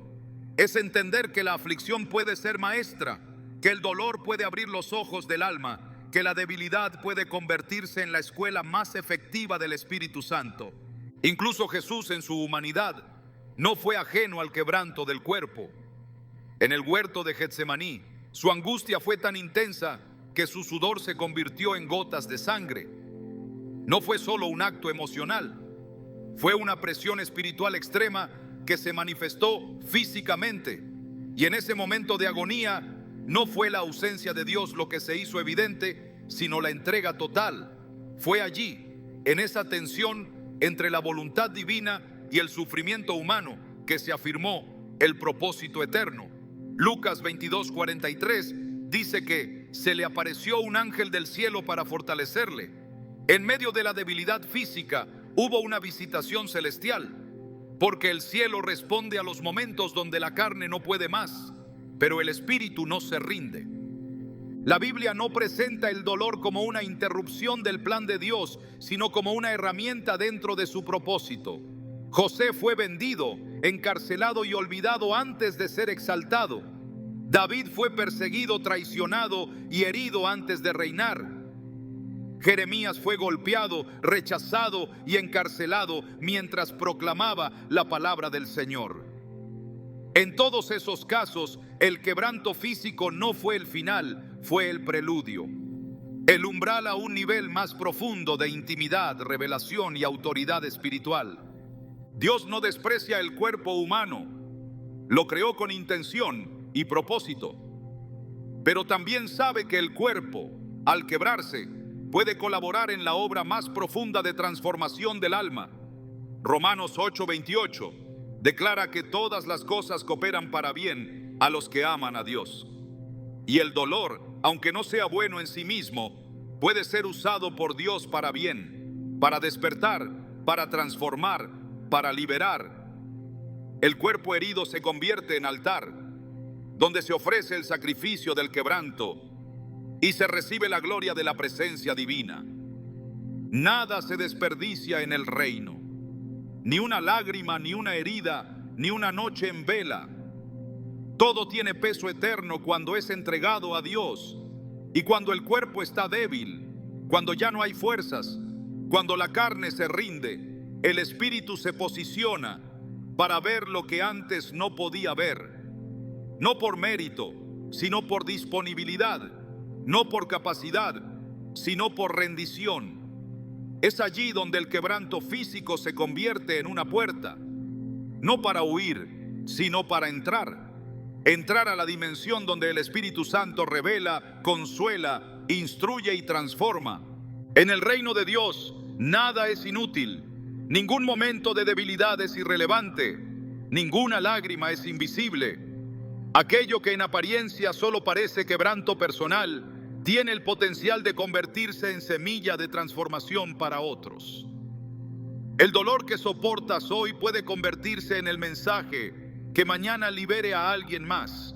es entender que la aflicción puede ser maestra, que el dolor puede abrir los ojos del alma, que la debilidad puede convertirse en la escuela más efectiva del Espíritu Santo. Incluso Jesús en su humanidad no fue ajeno al quebranto del cuerpo. En el huerto de Getsemaní, su angustia fue tan intensa que su sudor se convirtió en gotas de sangre. No fue solo un acto emocional, fue una presión espiritual extrema que se manifestó físicamente. Y en ese momento de agonía, no fue la ausencia de Dios lo que se hizo evidente, sino la entrega total. Fue allí, en esa tensión entre la voluntad divina y el sufrimiento humano, que se afirmó el propósito eterno. Lucas 22:43 dice que se le apareció un ángel del cielo para fortalecerle. En medio de la debilidad física hubo una visitación celestial, porque el cielo responde a los momentos donde la carne no puede más, pero el espíritu no se rinde. La Biblia no presenta el dolor como una interrupción del plan de Dios, sino como una herramienta dentro de su propósito. José fue vendido, encarcelado y olvidado antes de ser exaltado. David fue perseguido, traicionado y herido antes de reinar. Jeremías fue golpeado, rechazado y encarcelado mientras proclamaba la palabra del Señor. En todos esos casos, el quebranto físico no fue el final, fue el preludio. El umbral a un nivel más profundo de intimidad, revelación y autoridad espiritual. Dios no desprecia el cuerpo humano, lo creó con intención y propósito, pero también sabe que el cuerpo, al quebrarse, puede colaborar en la obra más profunda de transformación del alma. Romanos 8:28 declara que todas las cosas cooperan para bien a los que aman a Dios. Y el dolor, aunque no sea bueno en sí mismo, puede ser usado por Dios para bien, para despertar, para transformar, para liberar. El cuerpo herido se convierte en altar, donde se ofrece el sacrificio del quebranto y se recibe la gloria de la presencia divina. Nada se desperdicia en el reino, ni una lágrima, ni una herida, ni una noche en vela. Todo tiene peso eterno cuando es entregado a Dios. Y cuando el cuerpo está débil, cuando ya no hay fuerzas, cuando la carne se rinde, el espíritu se posiciona para ver lo que antes no podía ver. No por mérito, sino por disponibilidad. No por capacidad, sino por rendición. Es allí donde el quebranto físico se convierte en una puerta, no para huir, sino para entrar. Entrar a la dimensión donde el Espíritu Santo revela, consuela, instruye y transforma. En el reino de Dios, nada es inútil, ningún momento de debilidad es irrelevante, ninguna lágrima es invisible. Aquello que en apariencia solo parece quebranto personal, tiene el potencial de convertirse en semilla de transformación para otros. El dolor que soportas hoy puede convertirse en el mensaje que mañana libere a alguien más.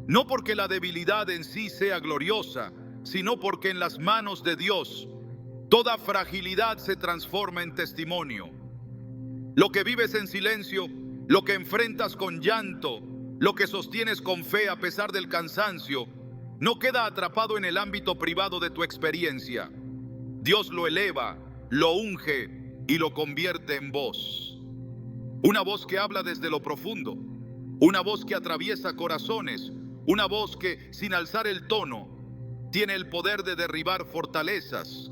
No porque la debilidad en sí sea gloriosa, sino porque en las manos de Dios toda fragilidad se transforma en testimonio. Lo que vives en silencio, lo que enfrentas con llanto, lo que sostienes con fe a pesar del cansancio, no queda atrapado en el ámbito privado de tu experiencia. Dios lo eleva, lo unge y lo convierte en voz. Una voz que habla desde lo profundo, una voz que atraviesa corazones, una voz que, sin alzar el tono, tiene el poder de derribar fortalezas.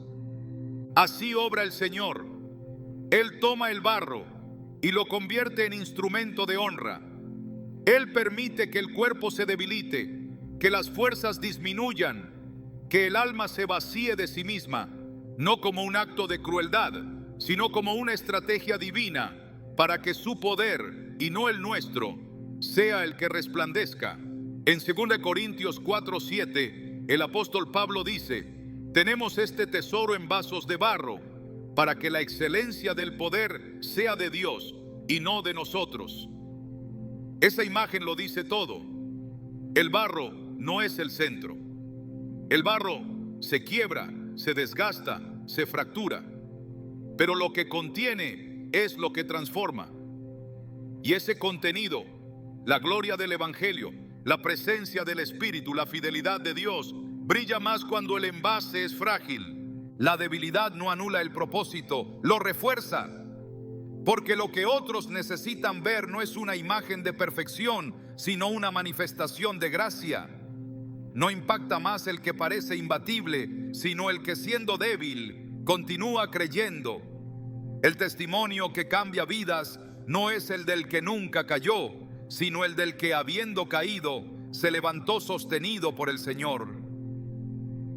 Así obra el Señor. Él toma el barro y lo convierte en instrumento de honra. Él permite que el cuerpo se debilite, que las fuerzas disminuyan, que el alma se vacíe de sí misma, no como un acto de crueldad, sino como una estrategia divina para que su poder, y no el nuestro, sea el que resplandezca. En 2 Corintios 4:7, el apóstol Pablo dice: tenemos este tesoro en vasos de barro, para que la excelencia del poder sea de Dios y no de nosotros. Esa imagen lo dice todo. El barro no es el centro. El barro se quiebra, se desgasta, se fractura, pero lo que contiene es lo que transforma. Y ese contenido La gloria del Evangelio, la presencia del Espíritu, la fidelidad de Dios, brilla más cuando el envase es frágil. La debilidad no anula el propósito, lo refuerza. Porque lo que otros necesitan ver no es una imagen de perfección, sino una manifestación de gracia. No impacta más el que parece imbatible, sino el que siendo débil, continúa creyendo. El testimonio que cambia vidas no es el del que nunca cayó, sino el del que habiendo caído, se levantó sostenido por el Señor.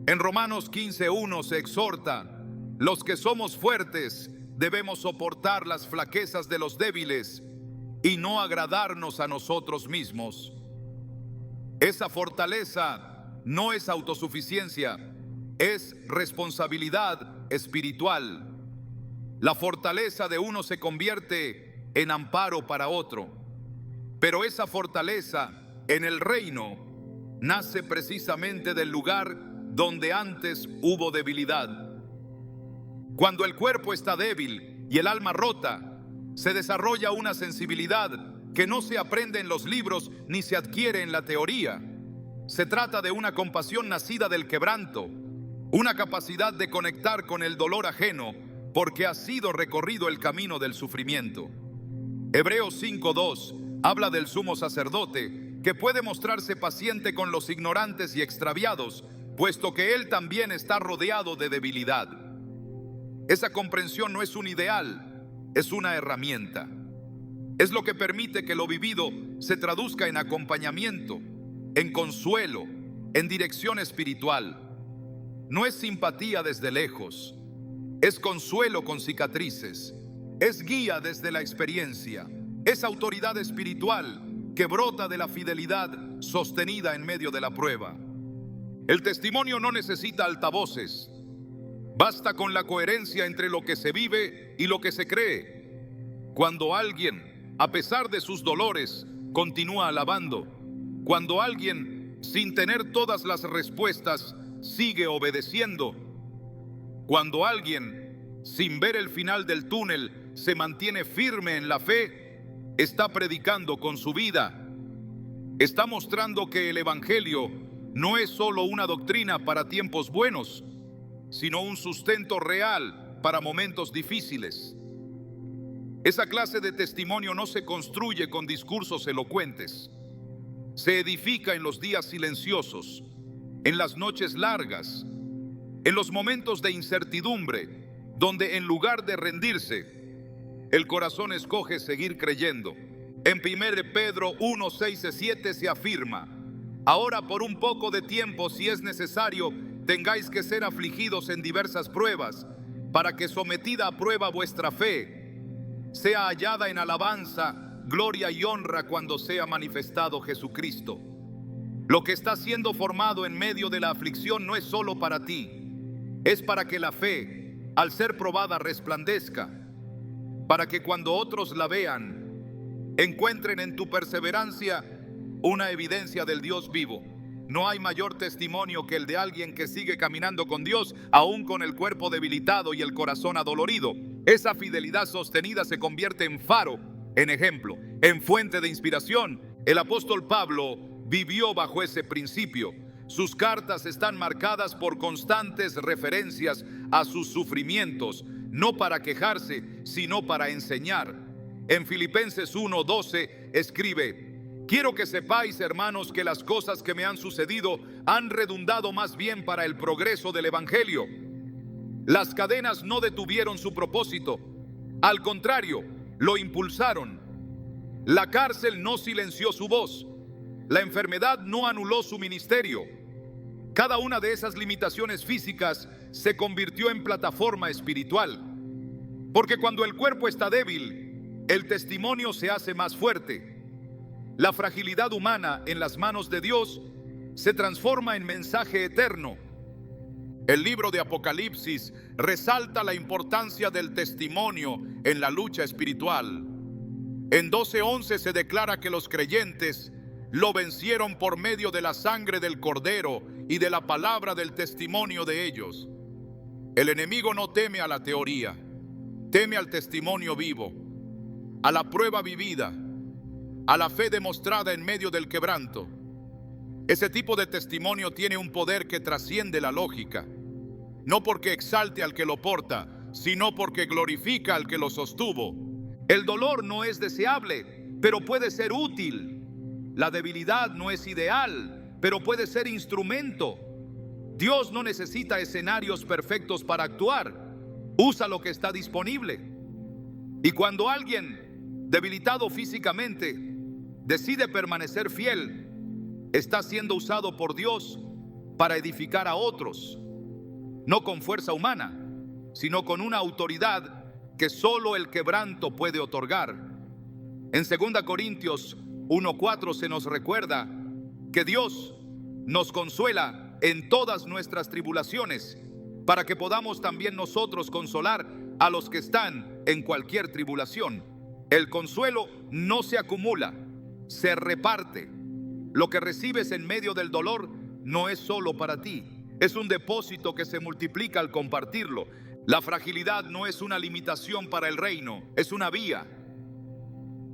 En Romanos 15:1 se exhorta: los que somos fuertes debemos soportar las flaquezas de los débiles y no agradarnos a nosotros mismos. Esa fortaleza no es autosuficiencia, es responsabilidad espiritual. La fortaleza de uno se convierte en amparo para otro, pero esa fortaleza en el reino nace precisamente del lugar donde antes hubo debilidad. Cuando el cuerpo está débil y el alma rota, se desarrolla una sensibilidad que no se aprende en los libros ni se adquiere en la teoría. Se trata de una compasión nacida del quebranto, una capacidad de conectar con el dolor ajeno porque ha sido recorrido el camino del sufrimiento. Hebreos 5:2 habla del sumo sacerdote que puede mostrarse paciente con los ignorantes y extraviados, puesto que él también está rodeado de debilidad. Esa comprensión no es un ideal, es una herramienta. Es lo que permite que lo vivido se traduzca en acompañamiento, en consuelo, en dirección espiritual. No es simpatía desde lejos, es consuelo con cicatrices, es guía desde la experiencia, es autoridad espiritual que brota de la fidelidad sostenida en medio de la prueba. El testimonio no necesita altavoces, basta con la coherencia entre lo que se vive y lo que se cree. Cuando alguien, a pesar de sus dolores, continúa alabando, cuando alguien, sin tener todas las respuestas, sigue obedeciendo, cuando alguien, sin ver el final del túnel, se mantiene firme en la fe, está predicando con su vida. Está mostrando que el Evangelio no es solo una doctrina para tiempos buenos, sino un sustento real para momentos difíciles. Esa clase de testimonio no se construye con discursos elocuentes. Se edifica en los días silenciosos, en las noches largas, en los momentos de incertidumbre, donde en lugar de rendirse, el corazón escoge seguir creyendo. En 1 Pedro 1:6-7 se afirma: ahora por un poco de tiempo, si es necesario, tengáis que ser afligidos en diversas pruebas, para que sometida a prueba vuestra fe sea hallada en alabanza, gloria y honra cuando sea manifestado Jesucristo. Lo que está siendo formado en medio de la aflicción no es solo para ti, es para que la fe, al ser probada, resplandezca, para que cuando otros la vean, encuentren en tu perseverancia una evidencia del Dios vivo. No hay mayor testimonio que el de alguien que sigue caminando con Dios, aún con el cuerpo debilitado y el corazón adolorido. Esa fidelidad sostenida se convierte en faro, en ejemplo, en fuente de inspiración. El apóstol Pablo vivió bajo ese principio. Sus cartas están marcadas por constantes referencias a sus sufrimientos, no para quejarse, sino para enseñar. En Filipenses 1:12 escribe: quiero que sepáis, hermanos, que las cosas que me han sucedido han redundado más bien para el progreso del Evangelio. Las cadenas no detuvieron su propósito, al contrario, lo impulsaron. La cárcel no silenció su voz, la enfermedad no anuló su ministerio. Cada una de esas limitaciones físicas se convirtió en plataforma espiritual, porque cuando el cuerpo está débil, el testimonio se hace más fuerte. La fragilidad humana en las manos de Dios se transforma en mensaje eterno. El libro de Apocalipsis resalta la importancia del testimonio en la lucha espiritual. En 12:11 se declara que los creyentes lo vencieron por medio de la sangre del Cordero y de la palabra del testimonio de ellos. El enemigo no teme a la teoría, teme al testimonio vivo, a la prueba vivida. a la fe demostrada en medio del quebranto. Ese tipo de testimonio tiene un poder que trasciende la lógica, no porque exalte al que lo porta, sino porque glorifica al que lo sostuvo. El dolor no es deseable, pero puede ser útil. La debilidad no es ideal, pero puede ser instrumento. Dios no necesita escenarios perfectos para actuar. Usa lo que está disponible. Y cuando alguien, debilitado físicamente, decide permanecer fiel, está siendo usado por Dios para edificar a otros, no con fuerza humana, sino con una autoridad que solo el quebranto puede otorgar. En 2 Corintios 1:4 se nos recuerda que Dios nos consuela en todas nuestras tribulaciones, para que podamos también nosotros consolar a los que están en cualquier tribulación. El consuelo no se acumula, se reparte. Lo que recibes en medio del dolor no es solo para ti, es un depósito que se multiplica al compartirlo. La fragilidad no es una limitación para el reino, es una vía.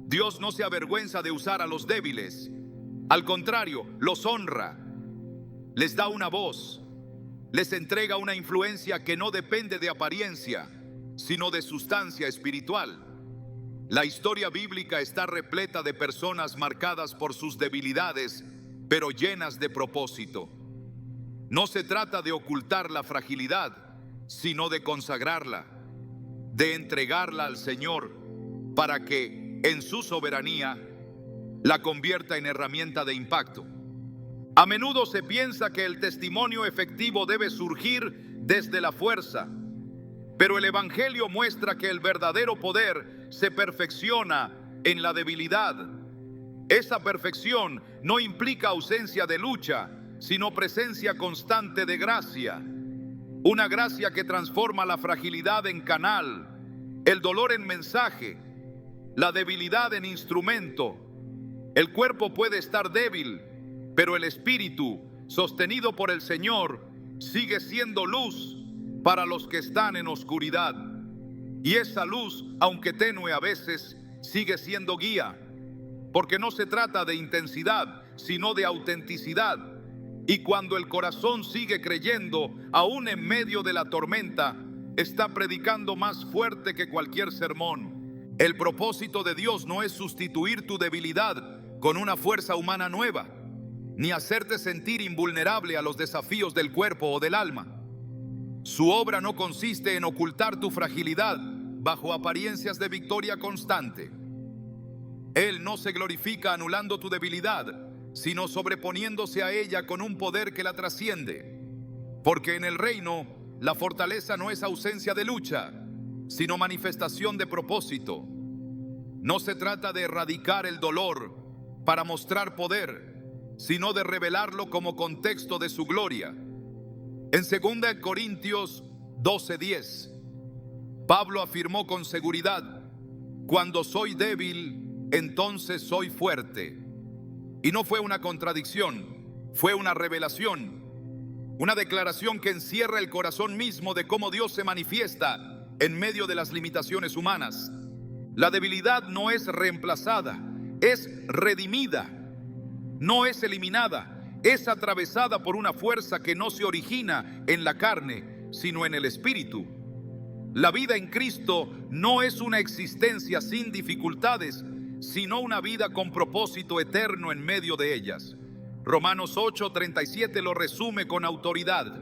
Dios no se avergüenza de usar a los débiles. Al contrario, los honra, les da una voz, les entrega una influencia que no depende de apariencia, sino de sustancia espiritual. La historia bíblica está repleta de personas marcadas por sus debilidades, pero llenas de propósito. No se trata de ocultar la fragilidad, sino de consagrarla, de entregarla al Señor para que, en su soberanía, la convierta en herramienta de impacto. A menudo se piensa que el testimonio efectivo debe surgir desde la fuerza, pero el Evangelio muestra que el verdadero poder se perfecciona en la debilidad. Esa perfección no implica ausencia de lucha, sino presencia constante de gracia. Una gracia que transforma la fragilidad en canal, el dolor en mensaje, la debilidad en instrumento. El cuerpo puede estar débil, pero el espíritu, sostenido por el Señor, sigue siendo luz para los que están en oscuridad. Y esa luz, aunque tenue a veces, sigue siendo guía, porque no se trata de intensidad, sino de autenticidad. Y cuando el corazón sigue creyendo, aún en medio de la tormenta, está predicando más fuerte que cualquier sermón. El propósito de Dios no es sustituir tu debilidad con una fuerza humana nueva, ni hacerte sentir invulnerable a los desafíos del cuerpo o del alma. Su obra no consiste en ocultar tu fragilidad bajo apariencias de victoria constante. Él no se glorifica anulando tu debilidad, sino sobreponiéndose a ella con un poder que la trasciende. Porque en el reino, la fortaleza no es ausencia de lucha, sino manifestación de propósito. No se trata de erradicar el dolor para mostrar poder, sino de revelarlo como contexto de su gloria. En 2 Corintios 12:10, Pablo afirmó con seguridad: cuando soy débil, entonces soy fuerte. Y no fue una contradicción, fue una revelación, una declaración que encierra el corazón mismo de cómo Dios se manifiesta en medio de las limitaciones humanas. La debilidad no es reemplazada, es redimida, no es eliminada, es atravesada por una fuerza que no se origina en la carne, sino en el espíritu. La vida en Cristo no es una existencia sin dificultades, sino una vida con propósito eterno en medio de ellas. Romanos 8:37 lo resume con autoridad.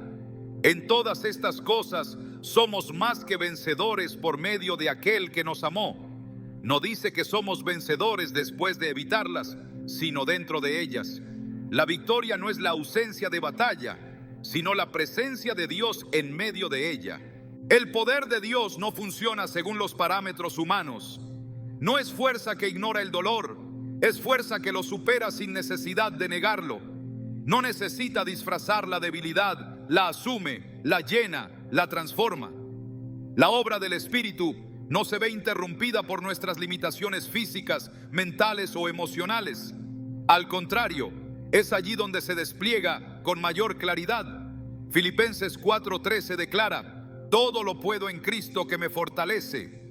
En todas estas cosas somos más que vencedores por medio de aquel que nos amó. No dice que somos vencedores después de evitarlas, sino dentro de ellas. La victoria no es la ausencia de batalla, sino la presencia de Dios en medio de ella. El poder de Dios no funciona según los parámetros humanos. No es fuerza que ignora el dolor, es fuerza que lo supera sin necesidad de negarlo. No necesita disfrazar la debilidad, la asume, la llena, la transforma. La obra del Espíritu no se ve interrumpida por nuestras limitaciones físicas, mentales o emocionales. Al contrario, es allí donde se despliega con mayor claridad. Filipenses 4:13 declara: todo lo puedo en Cristo que me fortalece.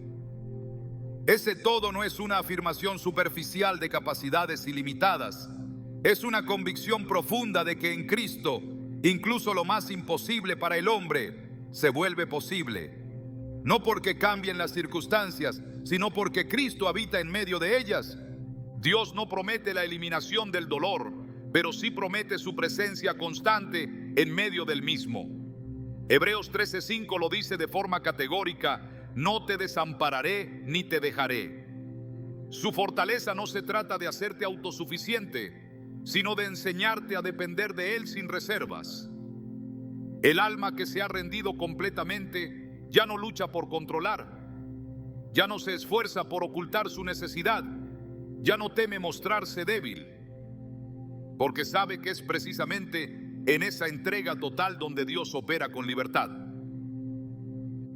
Ese todo no es una afirmación superficial de capacidades ilimitadas. Es una convicción profunda de que en Cristo, incluso lo más imposible para el hombre se vuelve posible. No porque cambien las circunstancias, sino porque Cristo habita en medio de ellas. Dios no promete la eliminación del dolor, pero sí promete su presencia constante en medio del mismo. Hebreos 13:5 lo dice de forma categórica: no te desampararé ni te dejaré. Su fortaleza no se trata de hacerte autosuficiente, sino de enseñarte a depender de Él sin reservas. El alma que se ha rendido completamente ya no lucha por controlar, ya no se esfuerza por ocultar su necesidad, ya no teme mostrarse débil, porque sabe que es precisamente en esa entrega total donde Dios opera con libertad.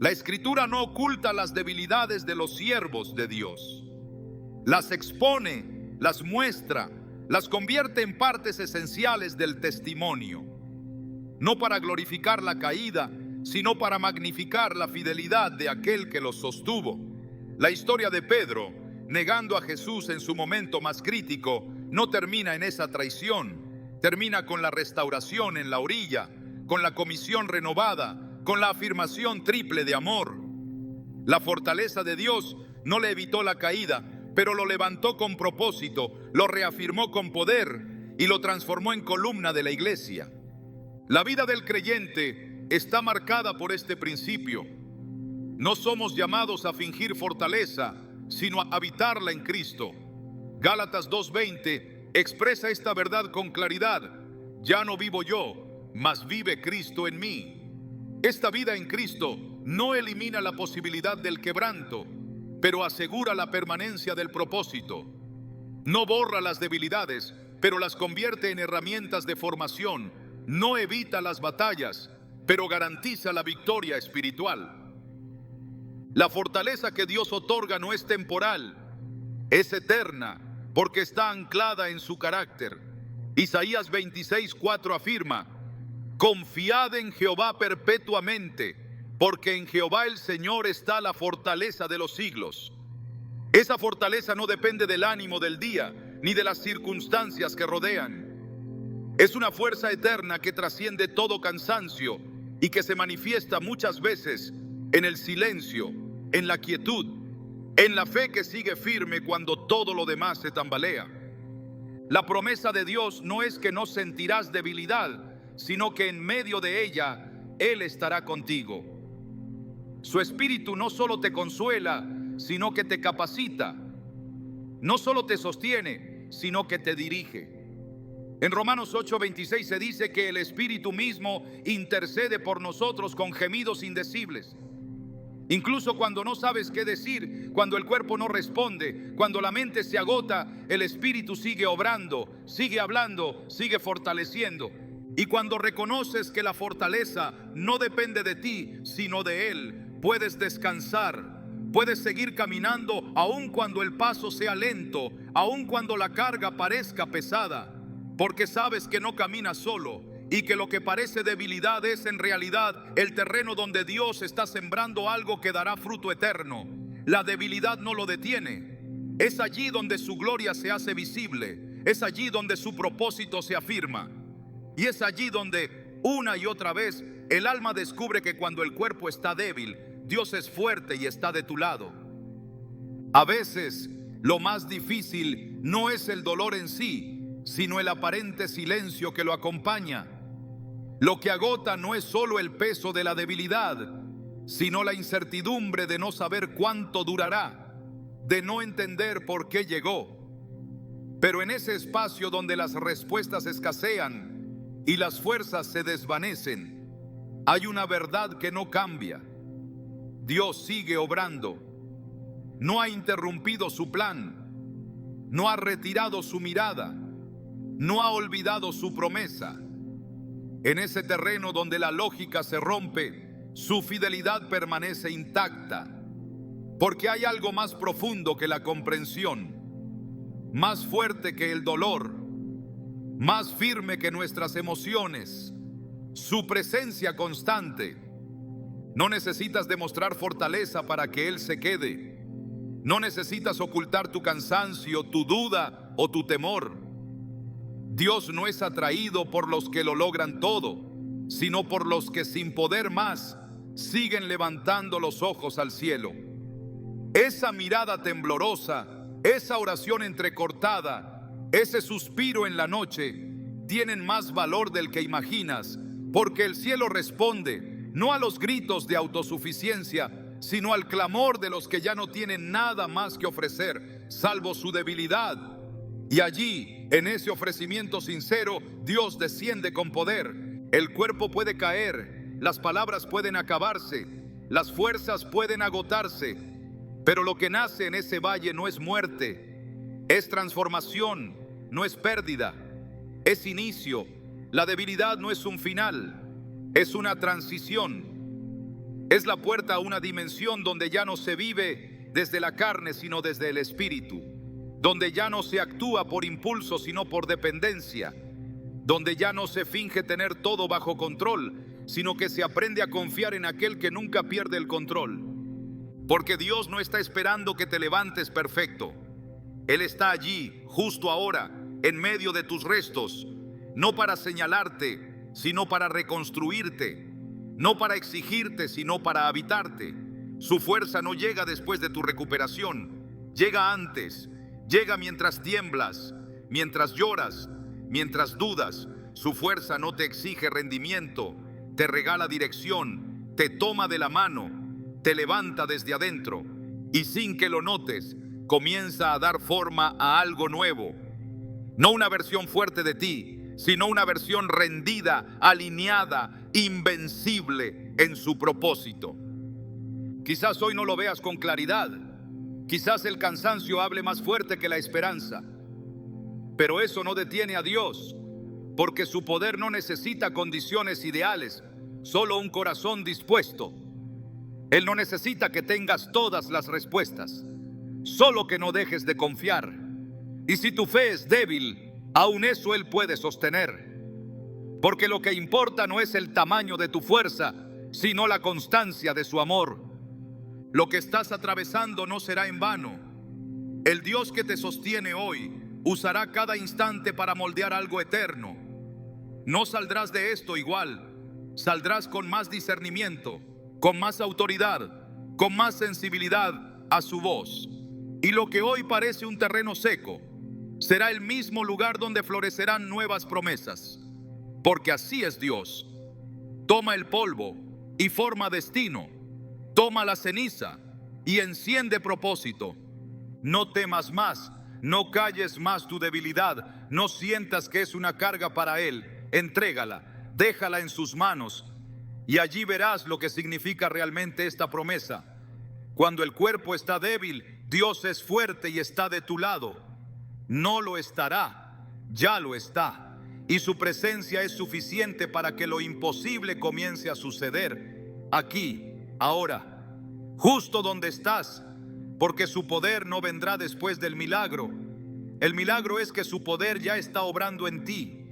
La Escritura no oculta las debilidades de los siervos de Dios. Las expone, las muestra, las convierte en partes esenciales del testimonio. No para glorificar la caída, sino para magnificar la fidelidad de aquel que los sostuvo. La historia de Pedro, negando a Jesús en su momento más crítico, no termina en esa traición. Termina con la restauración en la orilla, con la comisión renovada, con la afirmación triple de amor. La fortaleza de Dios no le evitó la caída, pero lo levantó con propósito, lo reafirmó con poder y lo transformó en columna de la iglesia. La vida del creyente está marcada por este principio. No somos llamados a fingir fortaleza, sino a habitarla en Cristo. Gálatas 2:20 expresa esta verdad con claridad: ya no vivo yo, mas vive Cristo en mí. Esta vida en Cristo no elimina la posibilidad del quebranto, pero asegura la permanencia del propósito. No borra las debilidades, pero las convierte en herramientas de formación. No evita las batallas, pero garantiza la victoria espiritual. La fortaleza que Dios otorga no es temporal, es eterna, porque está anclada en su carácter. Isaías 26:4 afirma: confiad en Jehová perpetuamente, porque en Jehová el Señor está la fortaleza de los siglos. Esa fortaleza no depende del ánimo del día, ni de las circunstancias que rodean. Es una fuerza eterna que trasciende todo cansancio y que se manifiesta muchas veces en el silencio, en la quietud, en la fe que sigue firme cuando todo lo demás se tambalea. La promesa de Dios no es que no sentirás debilidad, sino que en medio de ella Él estará contigo. Su espíritu no solo te consuela, sino que te capacita. No solo te sostiene, sino que te dirige. En Romanos 8:26 se dice que el Espíritu mismo intercede por nosotros con gemidos indecibles. Incluso cuando no sabes qué decir, cuando el cuerpo no responde, cuando la mente se agota, el Espíritu sigue obrando, sigue hablando, sigue fortaleciendo. Y cuando reconoces que la fortaleza no depende de ti, sino de Él, puedes descansar, puedes seguir caminando aun cuando el paso sea lento, aun cuando la carga parezca pesada, porque sabes que no caminas solo y que lo que parece debilidad es en realidad el terreno donde Dios está sembrando algo que dará fruto eterno. La debilidad no lo detiene. Es allí donde su gloria se hace visible, es allí donde su propósito se afirma. Y es allí donde una y otra vez el alma descubre que cuando el cuerpo está débil, Dios es fuerte y está de tu lado. A veces lo más difícil no es el dolor en sí, sino el aparente silencio que lo acompaña. Lo que agota no es solo el peso de la debilidad, sino la incertidumbre de no saber cuánto durará, de no entender por qué llegó. Pero en ese espacio donde las respuestas escasean y las fuerzas se desvanecen, hay una verdad que no cambia. Dios sigue obrando. No ha interrumpido su plan, no ha retirado su mirada, no ha olvidado su promesa. En ese terreno donde la lógica se rompe, su fidelidad permanece intacta, porque hay algo más profundo que la comprensión, más fuerte que el dolor, más firme que nuestras emociones, su presencia constante. No necesitas demostrar fortaleza para que Él se quede. No necesitas ocultar tu cansancio, tu duda o tu temor. Dios no es atraído por los que lo logran todo, sino por los que sin poder más siguen levantando los ojos al cielo. Esa mirada temblorosa, esa oración entrecortada, ese suspiro en la noche, tienen más valor del que imaginas, porque el cielo responde no a los gritos de autosuficiencia, sino al clamor de los que ya no tienen nada más que ofrecer, salvo su debilidad. Y allí, en ese ofrecimiento sincero, Dios desciende con poder. El cuerpo puede caer, las palabras pueden acabarse, las fuerzas pueden agotarse, pero lo que nace en ese valle no es muerte, es transformación, no es pérdida, es inicio. La debilidad no es un final, es una transición. Es la puerta a una dimensión donde ya no se vive desde la carne, sino desde el espíritu, donde ya no se actúa por impulso, sino por dependencia, donde ya no se finge tener todo bajo control, sino que se aprende a confiar en aquel que nunca pierde el control. Porque Dios no está esperando que te levantes perfecto. Él está allí, justo ahora, en medio de tus restos, no para señalarte, sino para reconstruirte, no para exigirte, sino para habitarte. Su fuerza no llega después de tu recuperación, llega antes, llega mientras tiemblas, mientras lloras, mientras dudas. Su fuerza no te exige rendimiento, te regala dirección, te toma de la mano, te levanta desde adentro y sin que lo notes, comienza a dar forma a algo nuevo. No una versión fuerte de ti, sino una versión rendida, alineada, invencible en su propósito. Quizás hoy no lo veas con claridad, quizás el cansancio hable más fuerte que la esperanza, pero eso no detiene a Dios, porque su poder no necesita condiciones ideales, solo un corazón dispuesto. Él no necesita que tengas todas las respuestas, solo que no dejes de confiar. Y si tu fe es débil, aún eso Él puede sostener. Porque lo que importa no es el tamaño de tu fuerza, sino la constancia de su amor. Lo que estás atravesando no será en vano. El Dios que te sostiene hoy usará cada instante para moldear algo eterno. No saldrás de esto igual, saldrás con más discernimiento, con más autoridad, con más sensibilidad a su voz. Y lo que hoy parece un terreno seco, será el mismo lugar donde florecerán nuevas promesas. Porque así es Dios. Toma el polvo y forma destino. Toma la ceniza y enciende propósito. No temas más, no calles más tu debilidad, no sientas que es una carga para Él. Entrégala, déjala en sus manos y allí verás lo que significa realmente esta promesa. Cuando el cuerpo está débil, Dios es fuerte y está de tu lado. No lo estará, ya lo está. Y su presencia es suficiente para que lo imposible comience a suceder aquí, ahora, justo donde estás, porque su poder no vendrá después del milagro. El milagro es que su poder ya está obrando en ti.